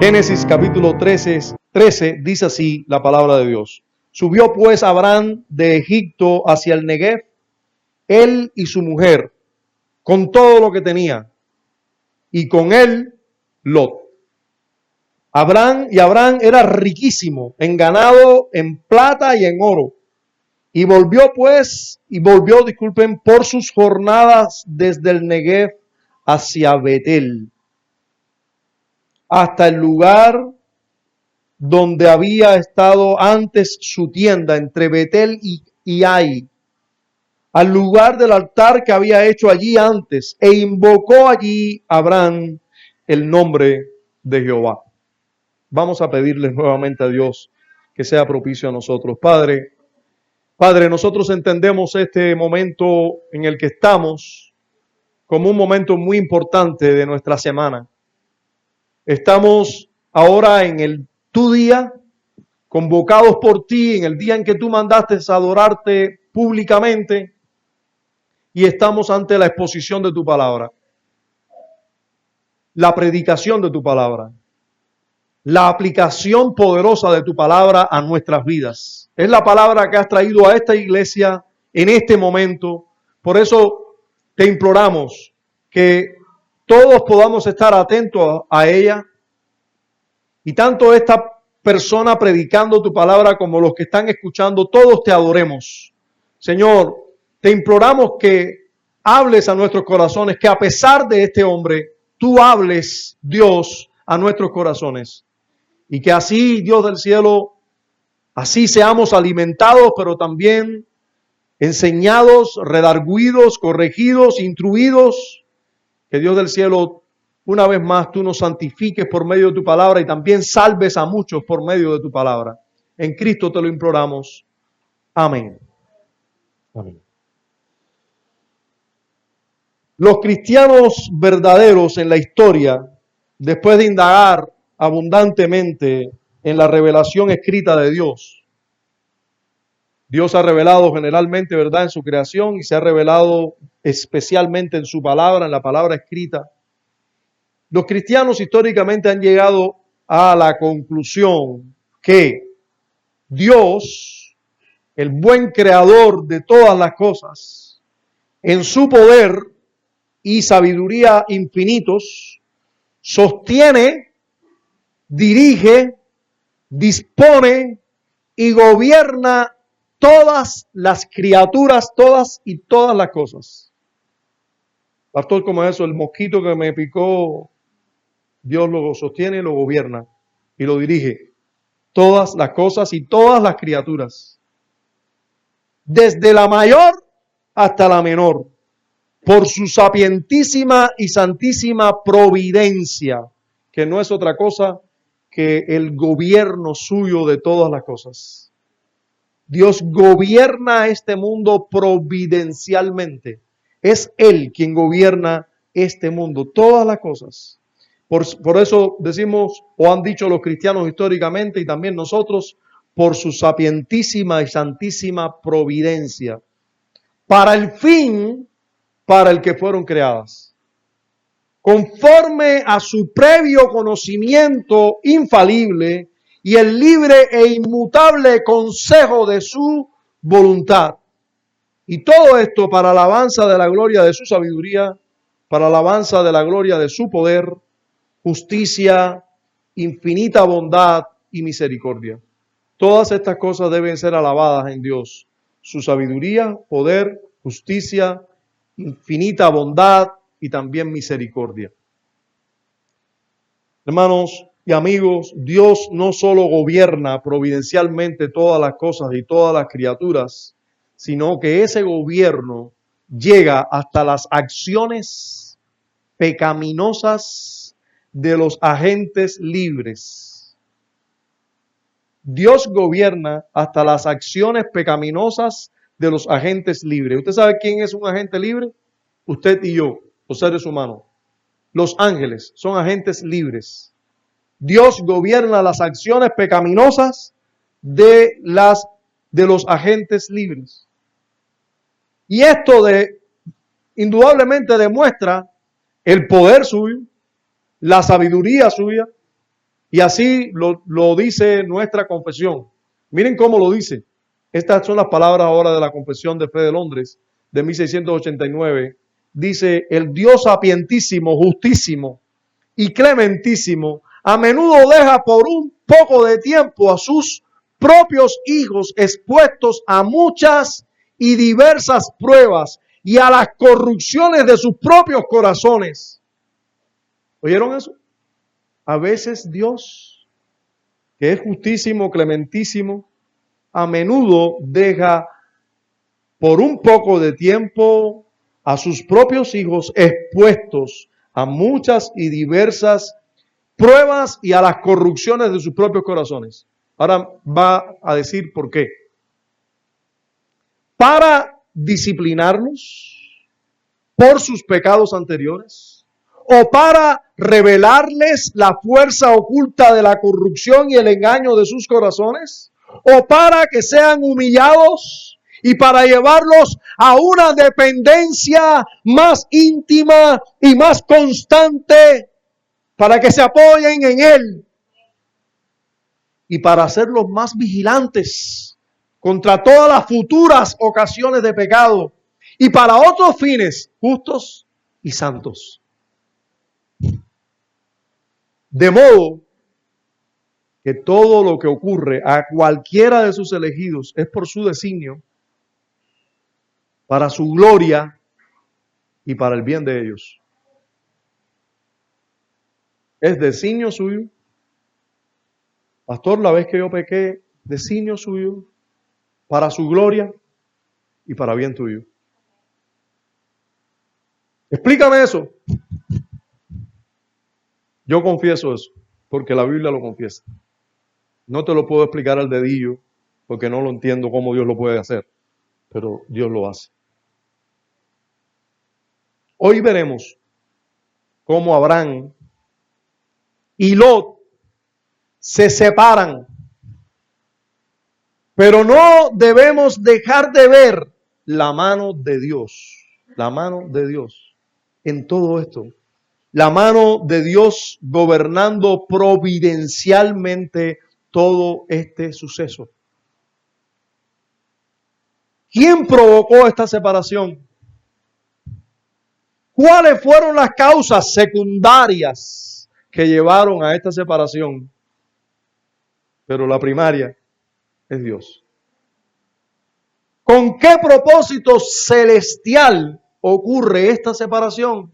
Génesis capítulo 13 dice así la palabra de Dios. Subió pues Abraham de Egipto hacia el Negev, él y su mujer, con todo lo que tenía, y con él Lot. Abraham era riquísimo en ganado, en plata y en oro. Y volvió, por sus jornadas desde el Negev hacia Betel, hasta el lugar donde había estado antes su tienda, entre Betel y Ai, al lugar del altar que había hecho allí antes, e invocó allí Abraham el nombre de Jehová. Vamos a pedirle nuevamente a Dios que sea propicio a nosotros. Padre, nosotros entendemos este momento en el que estamos como un momento muy importante de nuestra semana. Estamos ahora en tu día, convocados por ti, en el día en que tú mandaste a adorarte públicamente, y estamos ante la exposición de tu palabra, la predicación de tu palabra, la aplicación poderosa de tu palabra a nuestras vidas. Es la palabra que has traído a esta iglesia en este momento. Por eso te imploramos que todos podamos estar atentos a ella, y tanto esta persona predicando tu palabra como los que están escuchando, todos te adoremos. Señor, te imploramos que hables a nuestros corazones, que a pesar de este hombre, tú hables, Dios, a nuestros corazones. Y que así, Dios del cielo, así seamos alimentados, pero también enseñados, redarguidos, corregidos, instruidos. Que Dios del cielo, una vez más, tú nos santifiques por medio de tu palabra y también salves a muchos por medio de tu palabra. En Cristo te lo imploramos. Amén. Amén. Los cristianos verdaderos en la historia, después de indagar abundantemente en la revelación escrita de Dios, Dios ha revelado generalmente, ¿verdad?, en su creación, y se ha revelado especialmente en su palabra, en la palabra escrita. Los cristianos históricamente han llegado a la conclusión que Dios, el buen creador de todas las cosas, en su poder y sabiduría infinitos, sostiene, dirige, dispone y gobierna todas las criaturas, todas las cosas. Pastor, ¿cómo es eso? El mosquito que me picó, Dios lo sostiene, lo gobierna y lo dirige. Todas las cosas y todas las criaturas, desde la mayor hasta la menor, por su sapientísima y santísima providencia, que no es otra cosa que el gobierno suyo de todas las cosas. Dios gobierna este mundo providencialmente. Es Él quien gobierna este mundo, todas las cosas. Por eso decimos, o han dicho los cristianos históricamente y también nosotros, por su sapientísima y santísima providencia, para el fin para el que fueron creadas, conforme a su previo conocimiento infalible y el libre e inmutable consejo de su voluntad. Y todo esto para alabanza de la gloria de su sabiduría, para alabanza de la gloria de su poder, justicia, infinita bondad y misericordia. Todas estas cosas deben ser alabadas en Dios. Su sabiduría, poder, justicia, infinita bondad y también misericordia. Hermanos y amigos, Dios no solo gobierna providencialmente todas las cosas y todas las criaturas, sino que ese gobierno llega hasta las acciones pecaminosas de los agentes libres. Dios gobierna hasta las acciones pecaminosas de los agentes libres. ¿Usted sabe quién es un agente libre? Usted y yo, los seres humanos. Los ángeles son agentes libres. Dios gobierna las acciones pecaminosas de los agentes libres. Y esto indudablemente demuestra el poder suyo, la sabiduría suya, Y así lo dice nuestra confesión. Miren cómo lo dice. Estas son las palabras ahora de la Confesión de Fe de Londres de 1689. Dice: el Dios sapientísimo, justísimo y clementísimo a menudo deja por un poco de tiempo a sus propios hijos expuestos a muchas y diversas pruebas y a las corrupciones de sus propios corazones. ¿Oyeron eso? A veces Dios, que es justísimo, clementísimo, a menudo deja por un poco de tiempo a sus propios hijos expuestos a muchas y diversas pruebas y a las corrupciones de sus propios corazones. Ahora va a decir por qué. Para disciplinarlos por sus pecados anteriores, o para revelarles la fuerza oculta de la corrupción y el engaño de sus corazones, o para que sean humillados y para llevarlos a una dependencia más íntima y más constante, para que se apoyen en Él y para hacerlos más vigilantes contra todas las futuras ocasiones de pecado y para otros fines justos y santos. De modo que todo lo que ocurre a cualquiera de sus elegidos es por su designio, para su gloria y para el bien de ellos. Es designio suyo. Pastor, la vez que yo pequé, designio suyo, para su gloria y para bien tuyo. Explícame eso. Yo confieso eso, porque la Biblia lo confiesa. No te lo puedo explicar al dedillo, porque no lo entiendo cómo Dios lo puede hacer, pero Dios lo hace. Hoy veremos cómo Abraham y Lot se separan. Pero no debemos dejar de ver la mano de Dios. La mano de Dios en todo esto. La mano de Dios gobernando providencialmente todo este suceso. ¿Quién provocó esta separación? ¿Cuáles fueron las causas secundarias que llevaron a esta separación? Pero la primaria es Dios. ¿Con qué propósito celestial ocurre esta separación?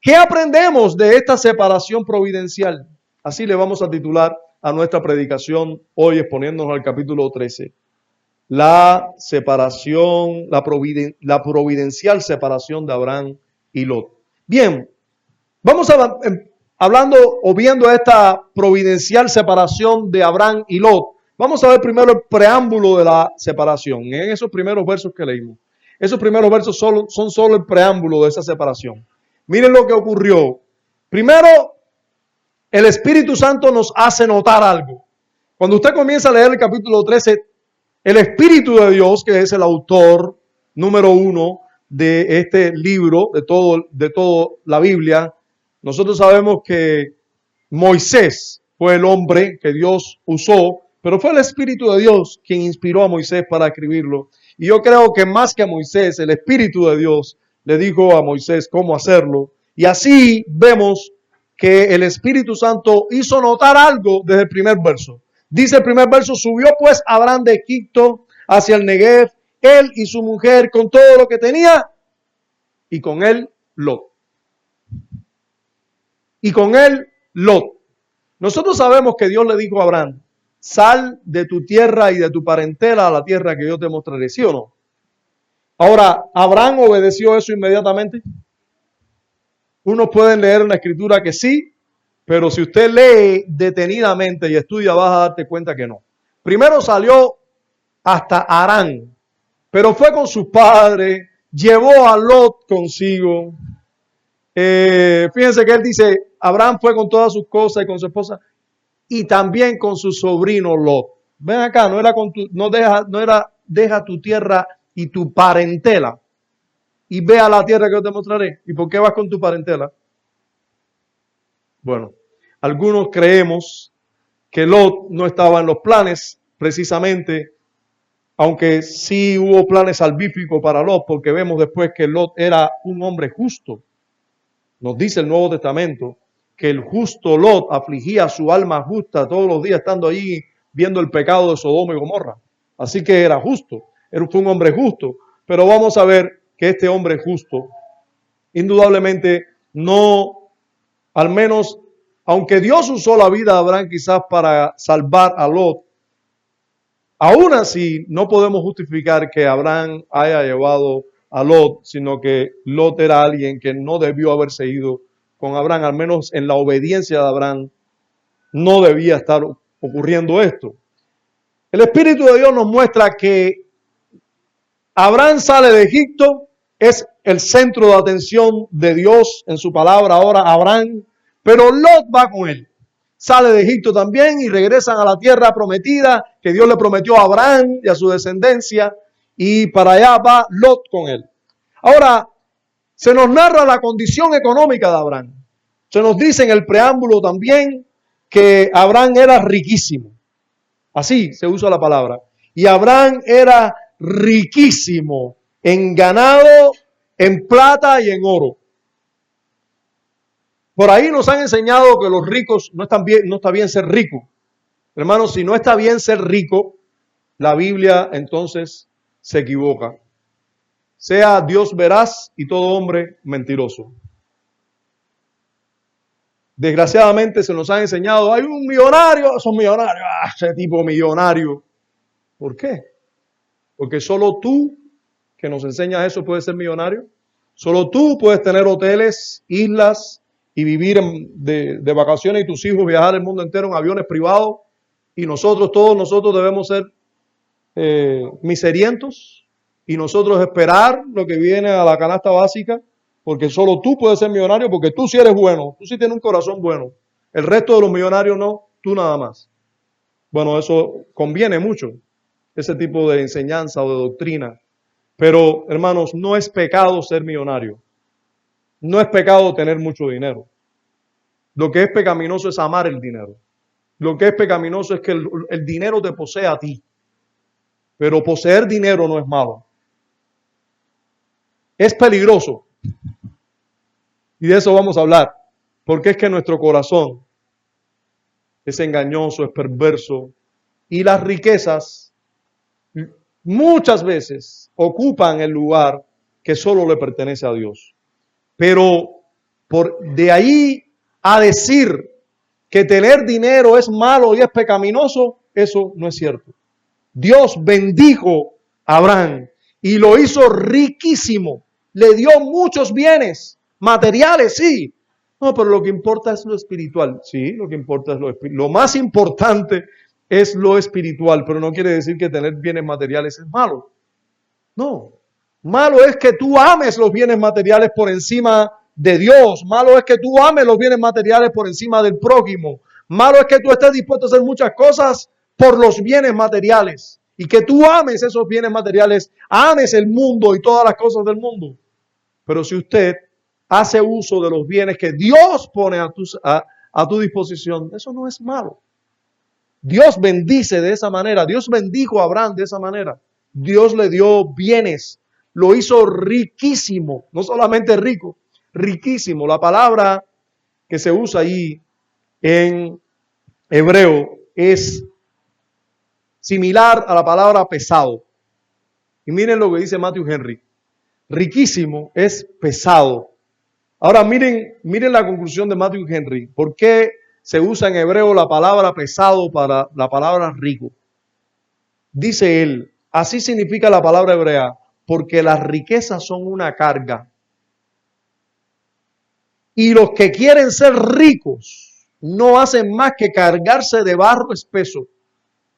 ¿Qué aprendemos de esta separación providencial? Así le vamos a titular a nuestra predicación hoy, exponiéndonos al capítulo 13. La separación, la providencial separación de Abraham y Lot. Bien, vamos hablando o viendo esta providencial separación de Abraham y Lot. Vamos a ver primero el preámbulo de la separación, en esos primeros versos que leímos. Esos primeros versos son solo el preámbulo de esa separación. Miren lo que ocurrió. Primero, el Espíritu Santo nos hace notar algo. Cuando usted comienza a leer el capítulo 13, el Espíritu de Dios, que es el autor número 1 de este libro, de todo la Biblia, nosotros sabemos que Moisés fue el hombre que Dios usó, pero fue el Espíritu de Dios quien inspiró a Moisés para escribirlo. Y yo creo que más que a Moisés, el Espíritu de Dios le dijo a Moisés cómo hacerlo. Y así vemos que el Espíritu Santo hizo notar algo desde el primer verso. Dice el primer verso: subió pues Abraham de Egipto hacia el Negev, él y su mujer con todo lo que tenía, y con él Lot. Y con él Lot. Nosotros sabemos que Dios le dijo a Abraham: sal de tu tierra y de tu parentela a la tierra que yo te mostraré, ¿sí o no? Ahora, ¿Abraham obedeció eso inmediatamente? Unos pueden leer en la escritura que sí, pero si usted lee detenidamente y estudia, vas a darte cuenta que no. Primero salió hasta Harán, pero fue con sus padres, llevó a Lot consigo. Fíjense que él dice, Abraham fue con todas sus cosas y con su esposa, y también con su sobrino Lot. Ven acá, deja tu tierra y tu parentela y ve a la tierra que yo te mostraré. ¿Y por qué vas con tu parentela? Bueno, Algunos creemos que Lot no estaba en los planes, precisamente, aunque sí hubo planes salvíficos para Lot, porque vemos después que Lot era un hombre justo. Nos dice el Nuevo Testamento que el justo Lot afligía su alma justa todos los días estando allí viendo el pecado de Sodoma y Gomorra. Así que era justo, fue un hombre justo. Pero vamos a ver que este hombre justo, indudablemente no, al menos, aunque Dios usó la vida de Abraham quizás para salvar a Lot, aún así no podemos justificar que Abraham haya llevado a Lot, sino que Lot era alguien que no debió haberse ido con Abraham, al menos en la obediencia de Abraham no debía estar ocurriendo esto. El Espíritu de Dios nos muestra que Abraham sale de Egipto, es el centro de atención de Dios en su palabra ahora, Abraham, pero Lot va con él. Sale de Egipto también y regresan a la tierra prometida que Dios le prometió a Abraham y a su descendencia, y para allá va Lot con él. Ahora, se nos narra la condición económica de Abraham. Se nos dice en el preámbulo también que Abraham era riquísimo. Así se usa la palabra. Y Abraham era riquísimo en ganado, en plata y en oro. Por ahí nos han enseñado que los ricos no está bien ser rico. Hermanos, si no está bien ser rico, la Biblia entonces se equivoca. Sea Dios veraz y todo hombre mentiroso. Desgraciadamente se nos ha enseñado, hay un millonario, son millonarios, ese tipo millonario. ¿Por qué? Porque solo tú, que nos enseñas eso, puedes ser millonario. Solo tú puedes tener hoteles, islas y vivir de vacaciones y tus hijos viajar el mundo entero en aviones privados. Y todos nosotros debemos ser miserientos y nosotros esperar lo que viene a la canasta básica, porque solo tú puedes ser millonario, porque tú sí eres bueno, tú sí tienes un corazón bueno. El resto de los millonarios no, tú nada más. Bueno, eso conviene mucho, ese tipo de enseñanza o de doctrina. Pero, hermanos, no es pecado ser millonario. No es pecado tener mucho dinero. Lo que es pecaminoso es amar el dinero. Lo que es pecaminoso es que el dinero te posee a ti. Pero poseer dinero no es malo. Es peligroso. Y de eso vamos a hablar. Porque es que nuestro corazón es engañoso, es perverso. Y las riquezas muchas veces ocupan el lugar que solo le pertenece a Dios. Pero de ahí a decir que tener dinero es malo y es pecaminoso, eso no es cierto. Dios bendijo a Abraham y lo hizo riquísimo. Le dio muchos bienes materiales, sí. No, pero lo que importa es lo espiritual. Sí, lo que importa es lo espiritual. Lo más importante es lo espiritual, pero no quiere decir que tener bienes materiales es malo. No. Malo es que tú ames los bienes materiales por encima de Dios. Malo es que tú ames los bienes materiales por encima del prójimo. Malo es que tú estés dispuesto a hacer muchas cosas por los bienes materiales. Y que tú ames esos bienes materiales, ames el mundo y todas las cosas del mundo. Pero si usted hace uso de los bienes que Dios pone a tu disposición, eso no es malo. Dios bendice de esa manera. Dios bendijo a Abraham de esa manera. Dios le dio bienes. Lo hizo riquísimo. No solamente rico, riquísimo. La palabra que se usa ahí en hebreo es similar a la palabra pesado. Y miren lo que dice Matthew Henry. Riquísimo es pesado. Ahora miren la conclusión de Matthew Henry. ¿Por qué se usa en hebreo la palabra pesado para la palabra rico? Dice él, así significa la palabra hebrea, porque las riquezas son una carga. Y los que quieren ser ricos no hacen más que cargarse de barro espeso.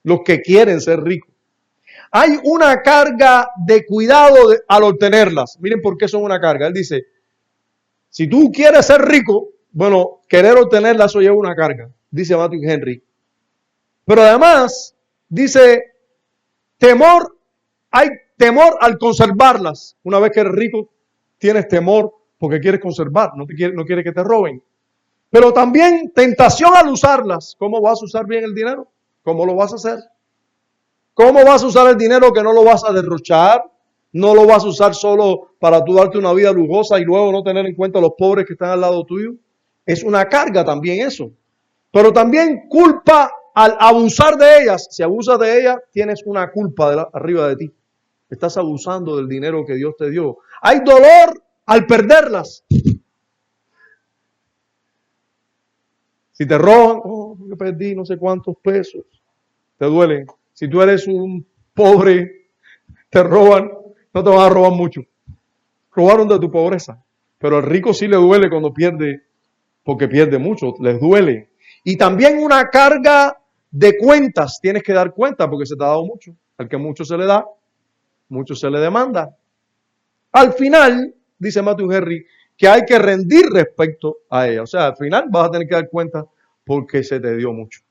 Los que quieren ser ricos. Hay una carga de cuidado al obtenerlas. Miren por qué son una carga. Él dice, si tú quieres ser rico, bueno, querer obtenerlas eso lleva una carga, dice Matthew Henry. Pero además, dice, hay temor al conservarlas. Una vez que eres rico, tienes temor porque quieres conservar, no quieres que te roben. Pero también tentación al usarlas. ¿Cómo vas a usar bien el dinero? ¿Cómo lo vas a hacer? ¿Cómo vas a usar el dinero que no lo vas a derrochar? No lo vas a usar solo para tú darte una vida lujosa y luego no tener en cuenta a los pobres que están al lado tuyo. Es una carga también eso. Pero también culpa al abusar de ellas. Si abusas de ellas, tienes una culpa arriba de ti. Estás abusando del dinero que Dios te dio. Hay dolor al perderlas. Si te roban, yo perdí no sé cuántos pesos. Te duele. Si tú eres un pobre, te roban, no te van a robar mucho. Robaron de tu pobreza. Pero al rico sí le duele cuando pierde, porque pierde mucho, les duele. Y también una carga de cuentas. Tienes que dar cuenta porque se te ha dado mucho. Al que mucho se le da, mucho se le demanda. Al final, dice Matthew Henry, que hay que rendir respecto a ella. O sea, al final vas a tener que dar cuenta porque se te dio mucho.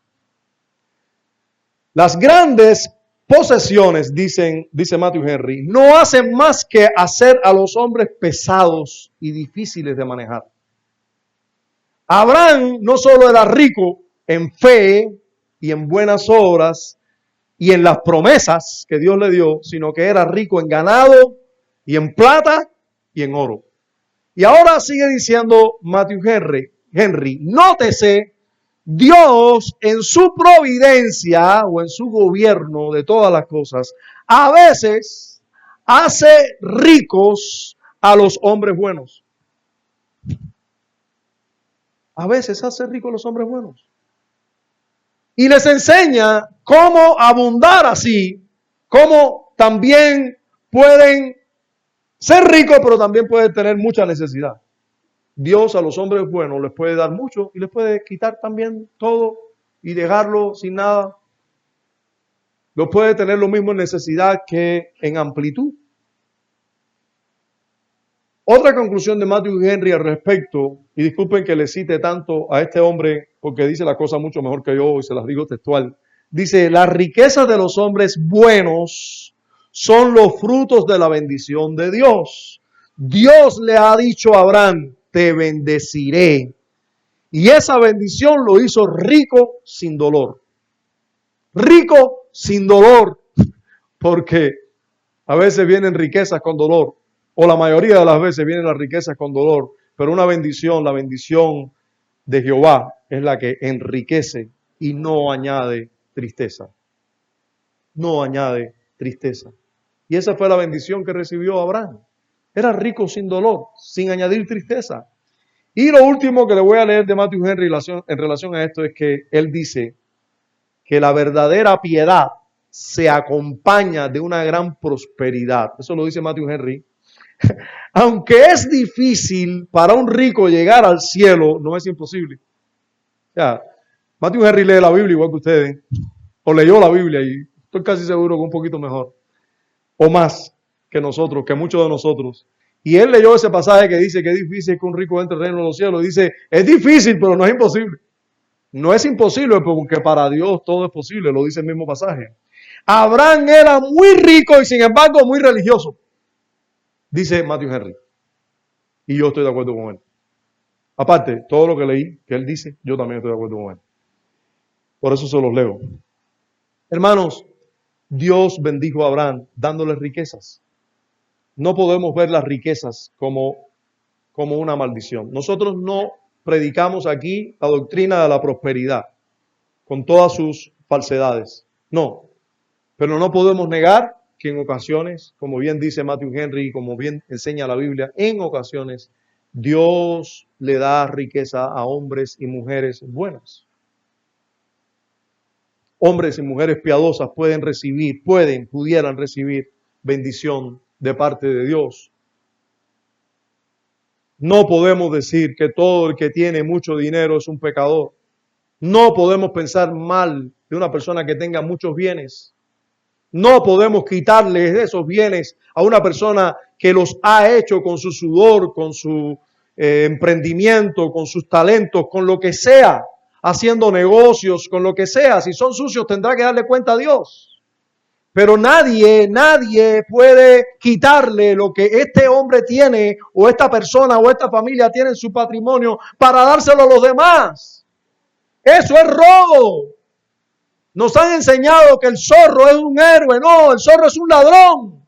Las grandes posesiones, dice Matthew Henry, no hacen más que hacer a los hombres pesados y difíciles de manejar. Abraham no solo era rico en fe y en buenas obras y en las promesas que Dios le dio, sino que era rico en ganado y en plata y en oro. Y ahora sigue diciendo Matthew Henry, nótese, Dios en su providencia o en su gobierno de todas las cosas, a veces hace ricos a los hombres buenos. A veces hace ricos a los hombres buenos. Y les enseña cómo abundar así, cómo también pueden ser ricos, pero también pueden tener mucha necesidad. Dios a los hombres buenos les puede dar mucho y les puede quitar también todo y dejarlo sin nada. Los puede tener lo mismo en necesidad que en amplitud. Otra conclusión de Matthew Henry al respecto, y disculpen que le cite tanto a este hombre porque dice la cosa mucho mejor que yo y se las digo textual. Dice, las riquezas de los hombres buenos son los frutos de la bendición de Dios. Dios le ha dicho a Abraham, te bendeciré. Y esa bendición lo hizo rico sin dolor. Rico sin dolor. Porque a veces vienen riquezas con dolor. O la mayoría de las veces vienen las riquezas con dolor. Pero una bendición, la bendición de Jehová es la que enriquece y no añade tristeza. No añade tristeza. Y esa fue la bendición que recibió Abraham. Era rico sin dolor, sin añadir tristeza. Y lo último que le voy a leer de Matthew Henry en relación a esto es que él dice que la verdadera piedad se acompaña de una gran prosperidad. Eso lo dice Matthew Henry. Aunque es difícil para un rico llegar al cielo, no es imposible. O sea, Matthew Henry lee la Biblia igual que ustedes, o leyó la Biblia y estoy casi seguro que un poquito mejor, o más que nosotros, que muchos de nosotros. Y él leyó ese pasaje que dice que es difícil que un rico entre al reino de los cielos. Dice, es difícil, pero no es imposible. No es imposible porque para Dios todo es posible, lo dice el mismo pasaje. Abraham era muy rico y sin embargo muy religioso, dice Matthew Henry. Y yo estoy de acuerdo con él. Aparte, todo lo que leí, que él dice, yo también estoy de acuerdo con él. Por eso se los leo. Hermanos, Dios bendijo a Abraham dándole riquezas. No podemos ver las riquezas como una maldición. Nosotros no predicamos aquí la doctrina de la prosperidad con todas sus falsedades. No. Pero no podemos negar que en ocasiones, como bien dice Matthew Henry, como bien enseña la Biblia, en ocasiones Dios le da riqueza a hombres y mujeres buenas. Hombres y mujeres piadosas pudieran recibir bendición de parte de Dios. No podemos decir que todo el que tiene mucho dinero es un pecador. No podemos pensar mal de una persona que tenga muchos bienes. No podemos quitarle esos bienes a una persona que los ha hecho con su sudor, con su emprendimiento, con sus talentos, con lo que sea, haciendo negocios, con lo que sea. Si son sucios tendrá que darle cuenta a Dios. Pero nadie puede quitarle lo que este hombre tiene o esta persona o esta familia tiene en su patrimonio para dárselo a los demás. Eso es robo. Nos han enseñado que el zorro es un héroe. No, el zorro es un ladrón.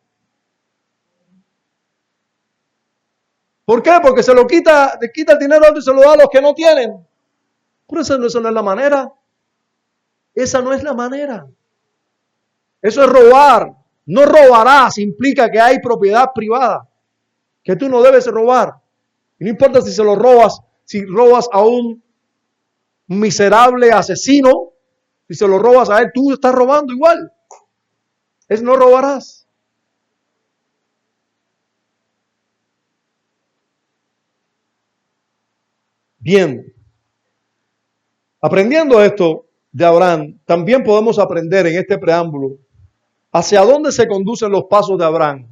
¿Por qué? Porque le quita el dinero a otro y se lo da a los que no tienen. Pero esa no es la manera. Esa no es la manera. Eso es robar. No robarás implica que hay propiedad privada, que tú no debes robar. Y no importa si se lo robas, si robas a un miserable asesino, si se lo robas a él, tú estás robando igual. Es no robarás. Bien, aprendiendo esto de Abraham, también podemos aprender en este preámbulo hacia dónde se conducen los pasos de Abraham.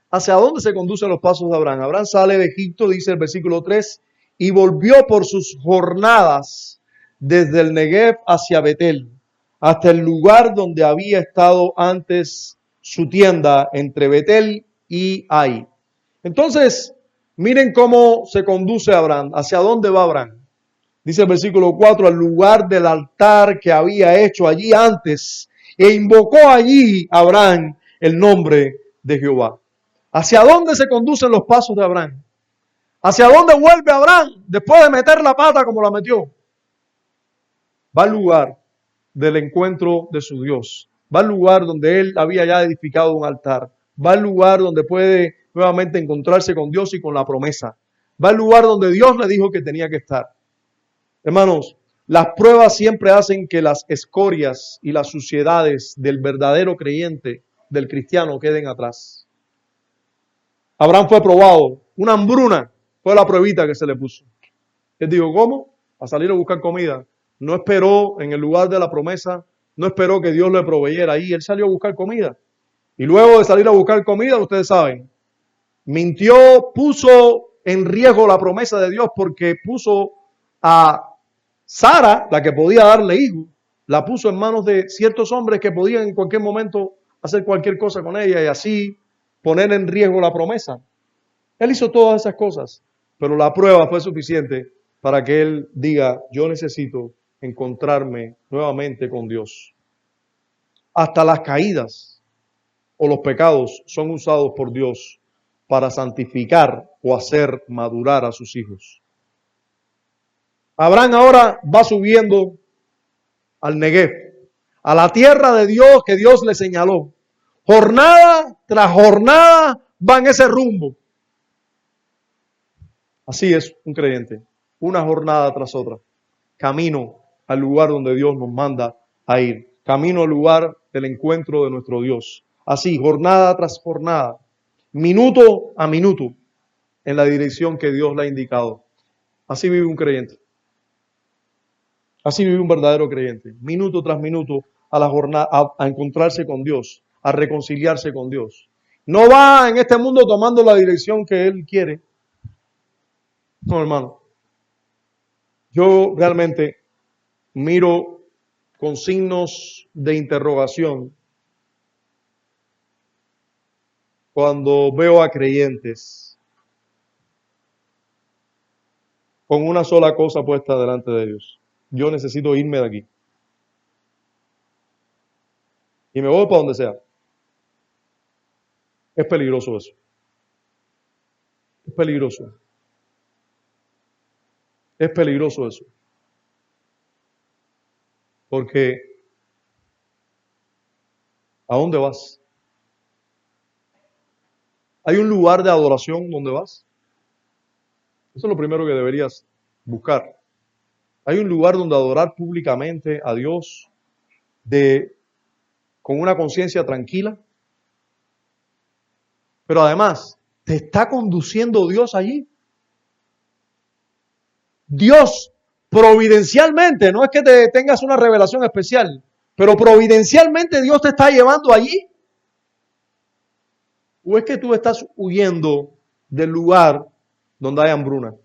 ¿Hacia dónde se conducen los pasos de Abraham? Abraham sale de Egipto, dice el versículo 3, y volvió por sus jornadas desde el Negev hacia Betel, hasta el lugar donde había estado antes su tienda entre Betel y Ai. Entonces, miren cómo se conduce Abraham. ¿Hacia dónde va Abraham? Dice el versículo 4, al lugar del altar que había hecho allí antes, e invocó allí Abraham el nombre de Jehová. ¿Hacia dónde se conducen los pasos de Abraham? ¿Hacia dónde vuelve Abraham después de meter la pata como la metió? Va al lugar del encuentro de su Dios. Va al lugar donde él había ya edificado un altar. Va al lugar donde puede nuevamente encontrarse con Dios y con la promesa. Va al lugar donde Dios le dijo que tenía que estar. Hermanos, las pruebas siempre hacen que las escorias y las suciedades del verdadero creyente, del cristiano, queden atrás. Abraham fue probado. Una hambruna fue la pruebita que se le puso. Él dijo, ¿cómo? A salir a buscar comida. No esperó en el lugar de la promesa, no esperó que Dios le proveyera ahí. Él salió a buscar comida. Y luego de salir a buscar comida, ustedes saben, mintió, puso en riesgo la promesa de Dios porque puso a Sara, la que podía darle hijo, la puso en manos de ciertos hombres que podían en cualquier momento hacer cualquier cosa con ella y así poner en riesgo la promesa. Él hizo todas esas cosas, pero la prueba fue suficiente para que él diga, yo necesito encontrarme nuevamente con Dios. Hasta las caídas o los pecados son usados por Dios para santificar o hacer madurar a sus hijos. Abraham ahora va subiendo al Negev, a la tierra de Dios que Dios le señaló. Jornada tras jornada va en ese rumbo. Así es un creyente, una jornada tras otra, camino al lugar donde Dios nos manda a ir, camino al lugar del encuentro de nuestro Dios. Así, jornada tras jornada, minuto a minuto, en la dirección que Dios le ha indicado. Así vive un creyente. Así vive un verdadero creyente, minuto tras minuto a la jornada, a encontrarse con Dios, a reconciliarse con Dios. No va en este mundo tomando la dirección que Él quiere. No, hermano. Yo realmente miro con signos de interrogación cuando veo a creyentes con una sola cosa puesta delante de ellos. Yo necesito irme de aquí. Y me voy para donde sea. Es peligroso eso. Es peligroso. Es peligroso eso. Porque, ¿a dónde vas? ¿Hay un lugar de adoración donde vas? Eso es lo primero que deberías buscar. Hay un lugar donde adorar públicamente a Dios con una conciencia tranquila. Pero además, ¿te está conduciendo Dios allí? Dios providencialmente, no es que te tengas una revelación especial, pero providencialmente Dios te está llevando allí. ¿O es que tú estás huyendo del lugar donde hay hambruna?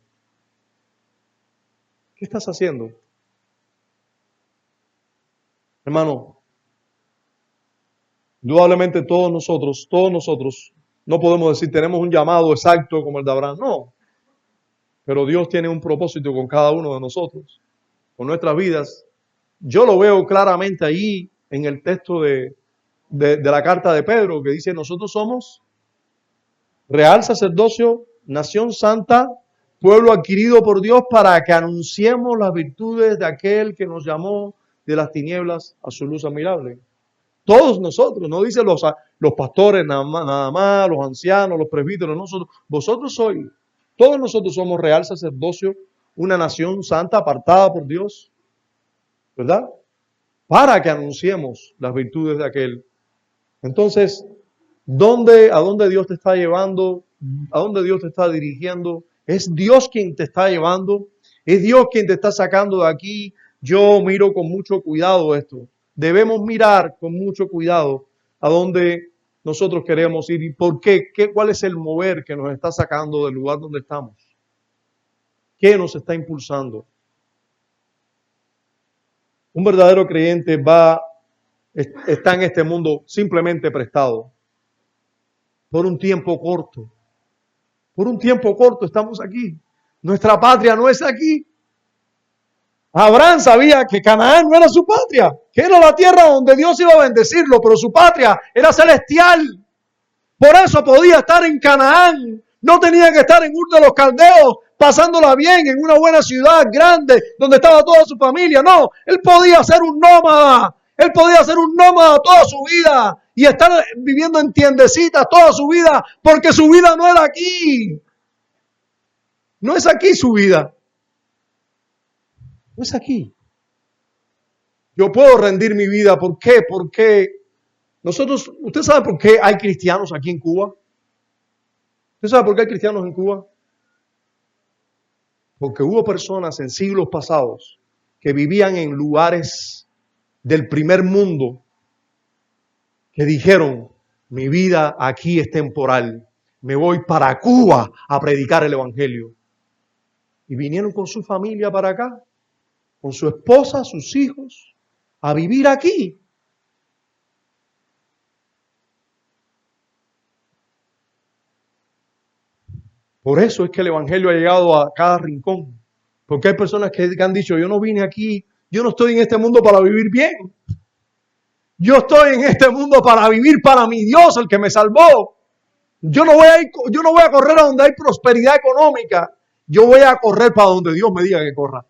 ¿Qué estás haciendo? Hermano, Indudablemente todos nosotros, no podemos decir tenemos un llamado exacto como el de Abraham, no. Pero Dios tiene un propósito con cada uno de nosotros, con nuestras vidas. Yo lo veo claramente ahí en el texto de la carta de Pedro, que dice, nosotros somos real sacerdocio, nación santa, pueblo adquirido por Dios para que anunciemos las virtudes de aquel que nos llamó de las tinieblas a su luz admirable. Todos nosotros, no dice los pastores nada más, los ancianos, los presbíteros, nosotros, vosotros sois, todos nosotros somos real sacerdocio, una nación santa apartada por Dios, ¿verdad? Para que anunciemos las virtudes de aquel. Entonces, ¿a dónde Dios te está llevando? ¿A dónde Dios te está dirigiendo? ¿Es Dios quien te está llevando? ¿Es Dios quien te está sacando de aquí? Yo miro con mucho cuidado esto. Debemos mirar con mucho cuidado a dónde nosotros queremos ir y por qué, cuál es el mover que nos está sacando del lugar donde estamos. ¿Qué nos está impulsando? Un verdadero creyente está en este mundo simplemente prestado. Por un tiempo corto. Por un tiempo corto estamos aquí. Nuestra patria no es aquí. Abraham sabía que Canaán no era su patria, que era la tierra donde Dios iba a bendecirlo, pero su patria era celestial. Por eso podía estar en Canaán. No tenía que estar en Ur de los Caldeos, pasándola bien en una buena ciudad grande, donde estaba toda su familia. No, él podía ser un nómada. Él podía ser un nómada toda su vida y estar viviendo en tiendecitas toda su vida, porque su vida no era aquí. No es aquí su vida. No es aquí. Yo puedo rendir mi vida. ¿Por qué? Porque ¿usted sabe por qué hay cristianos aquí en Cuba? ¿Usted sabe por qué hay cristianos en Cuba? Porque hubo personas en siglos pasados que vivían en lugares del primer mundo que dijeron, mi vida aquí es temporal, me voy para Cuba a predicar el evangelio. Y vinieron con su familia para acá, con su esposa, sus hijos, a vivir aquí. Por eso es que el evangelio ha llegado a cada rincón. Porque hay personas que han dicho, yo no vine aquí, yo no estoy en este mundo para vivir bien. Yo estoy en este mundo para vivir para mi Dios, el que me salvó. Yo no voy a correr a donde hay prosperidad económica. Yo voy a correr para donde Dios me diga que corra.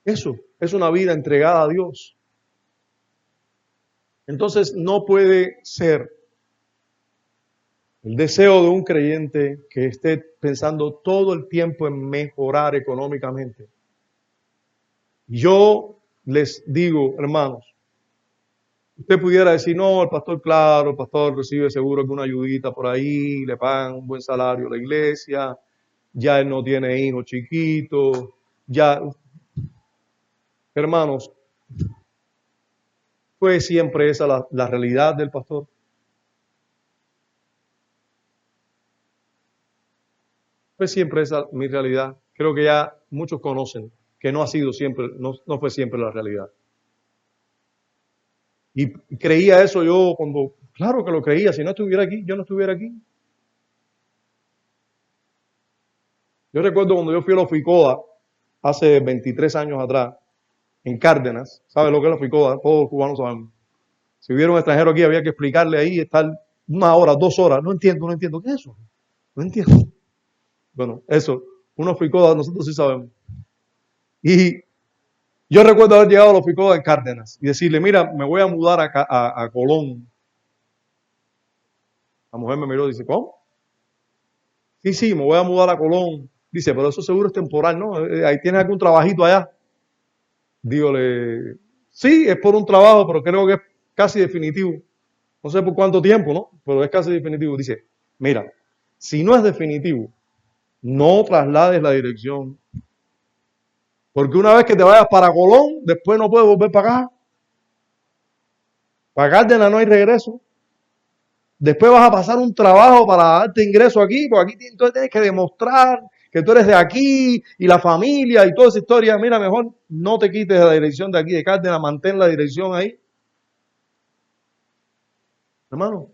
Eso es una vida entregada a Dios. Entonces no puede ser el deseo de un creyente que esté pensando todo el tiempo en mejorar económicamente. Yo les digo, hermanos, usted pudiera decir, no, el pastor recibe seguro alguna ayudita por ahí, le pagan un buen salario a la iglesia, ya él no tiene hijos chiquitos, ya, hermanos, ¿fue siempre esa la realidad del pastor? ¿Fue siempre esa mi realidad? Creo que ya muchos conocen que no ha sido siempre, no fue siempre la realidad. Y creía eso yo claro que lo creía, si no estuviera aquí, yo no estuviera aquí. Yo recuerdo cuando yo fui a la FICODA, hace 23 años atrás, en Cárdenas, ¿sabe lo que es la FICODA? Todos los cubanos sabemos. Si hubiera un extranjero aquí, había que explicarle ahí, estar 1 hora, 2 horas, no entiendo, ¿qué es eso? No entiendo. Bueno, eso, una FICODA, nosotros sí sabemos. Y yo recuerdo haber llegado a la FICODA en Cárdenas y decirle, mira, me voy a mudar a Colón. La mujer me miró y dice, ¿cómo? Sí, me voy a mudar a Colón. Dice, pero eso seguro es temporal, ¿no? Ahí tienes algún trabajito allá. Dígole, sí, es por un trabajo, pero creo que es casi definitivo. No sé por cuánto tiempo, ¿no? Pero es casi definitivo. Dice, mira, si no es definitivo, no traslades la dirección. Porque una vez que te vayas para Colón, después no puedes volver para acá. Para Cárdenas no hay regreso. Después vas a pasar un trabajo para darte ingreso aquí, porque aquí entonces tienes que demostrar que tú eres de aquí y la familia y toda esa historia. Mira, mejor no te quites de la dirección de aquí de Cárdenas, mantén la dirección ahí. Hermano,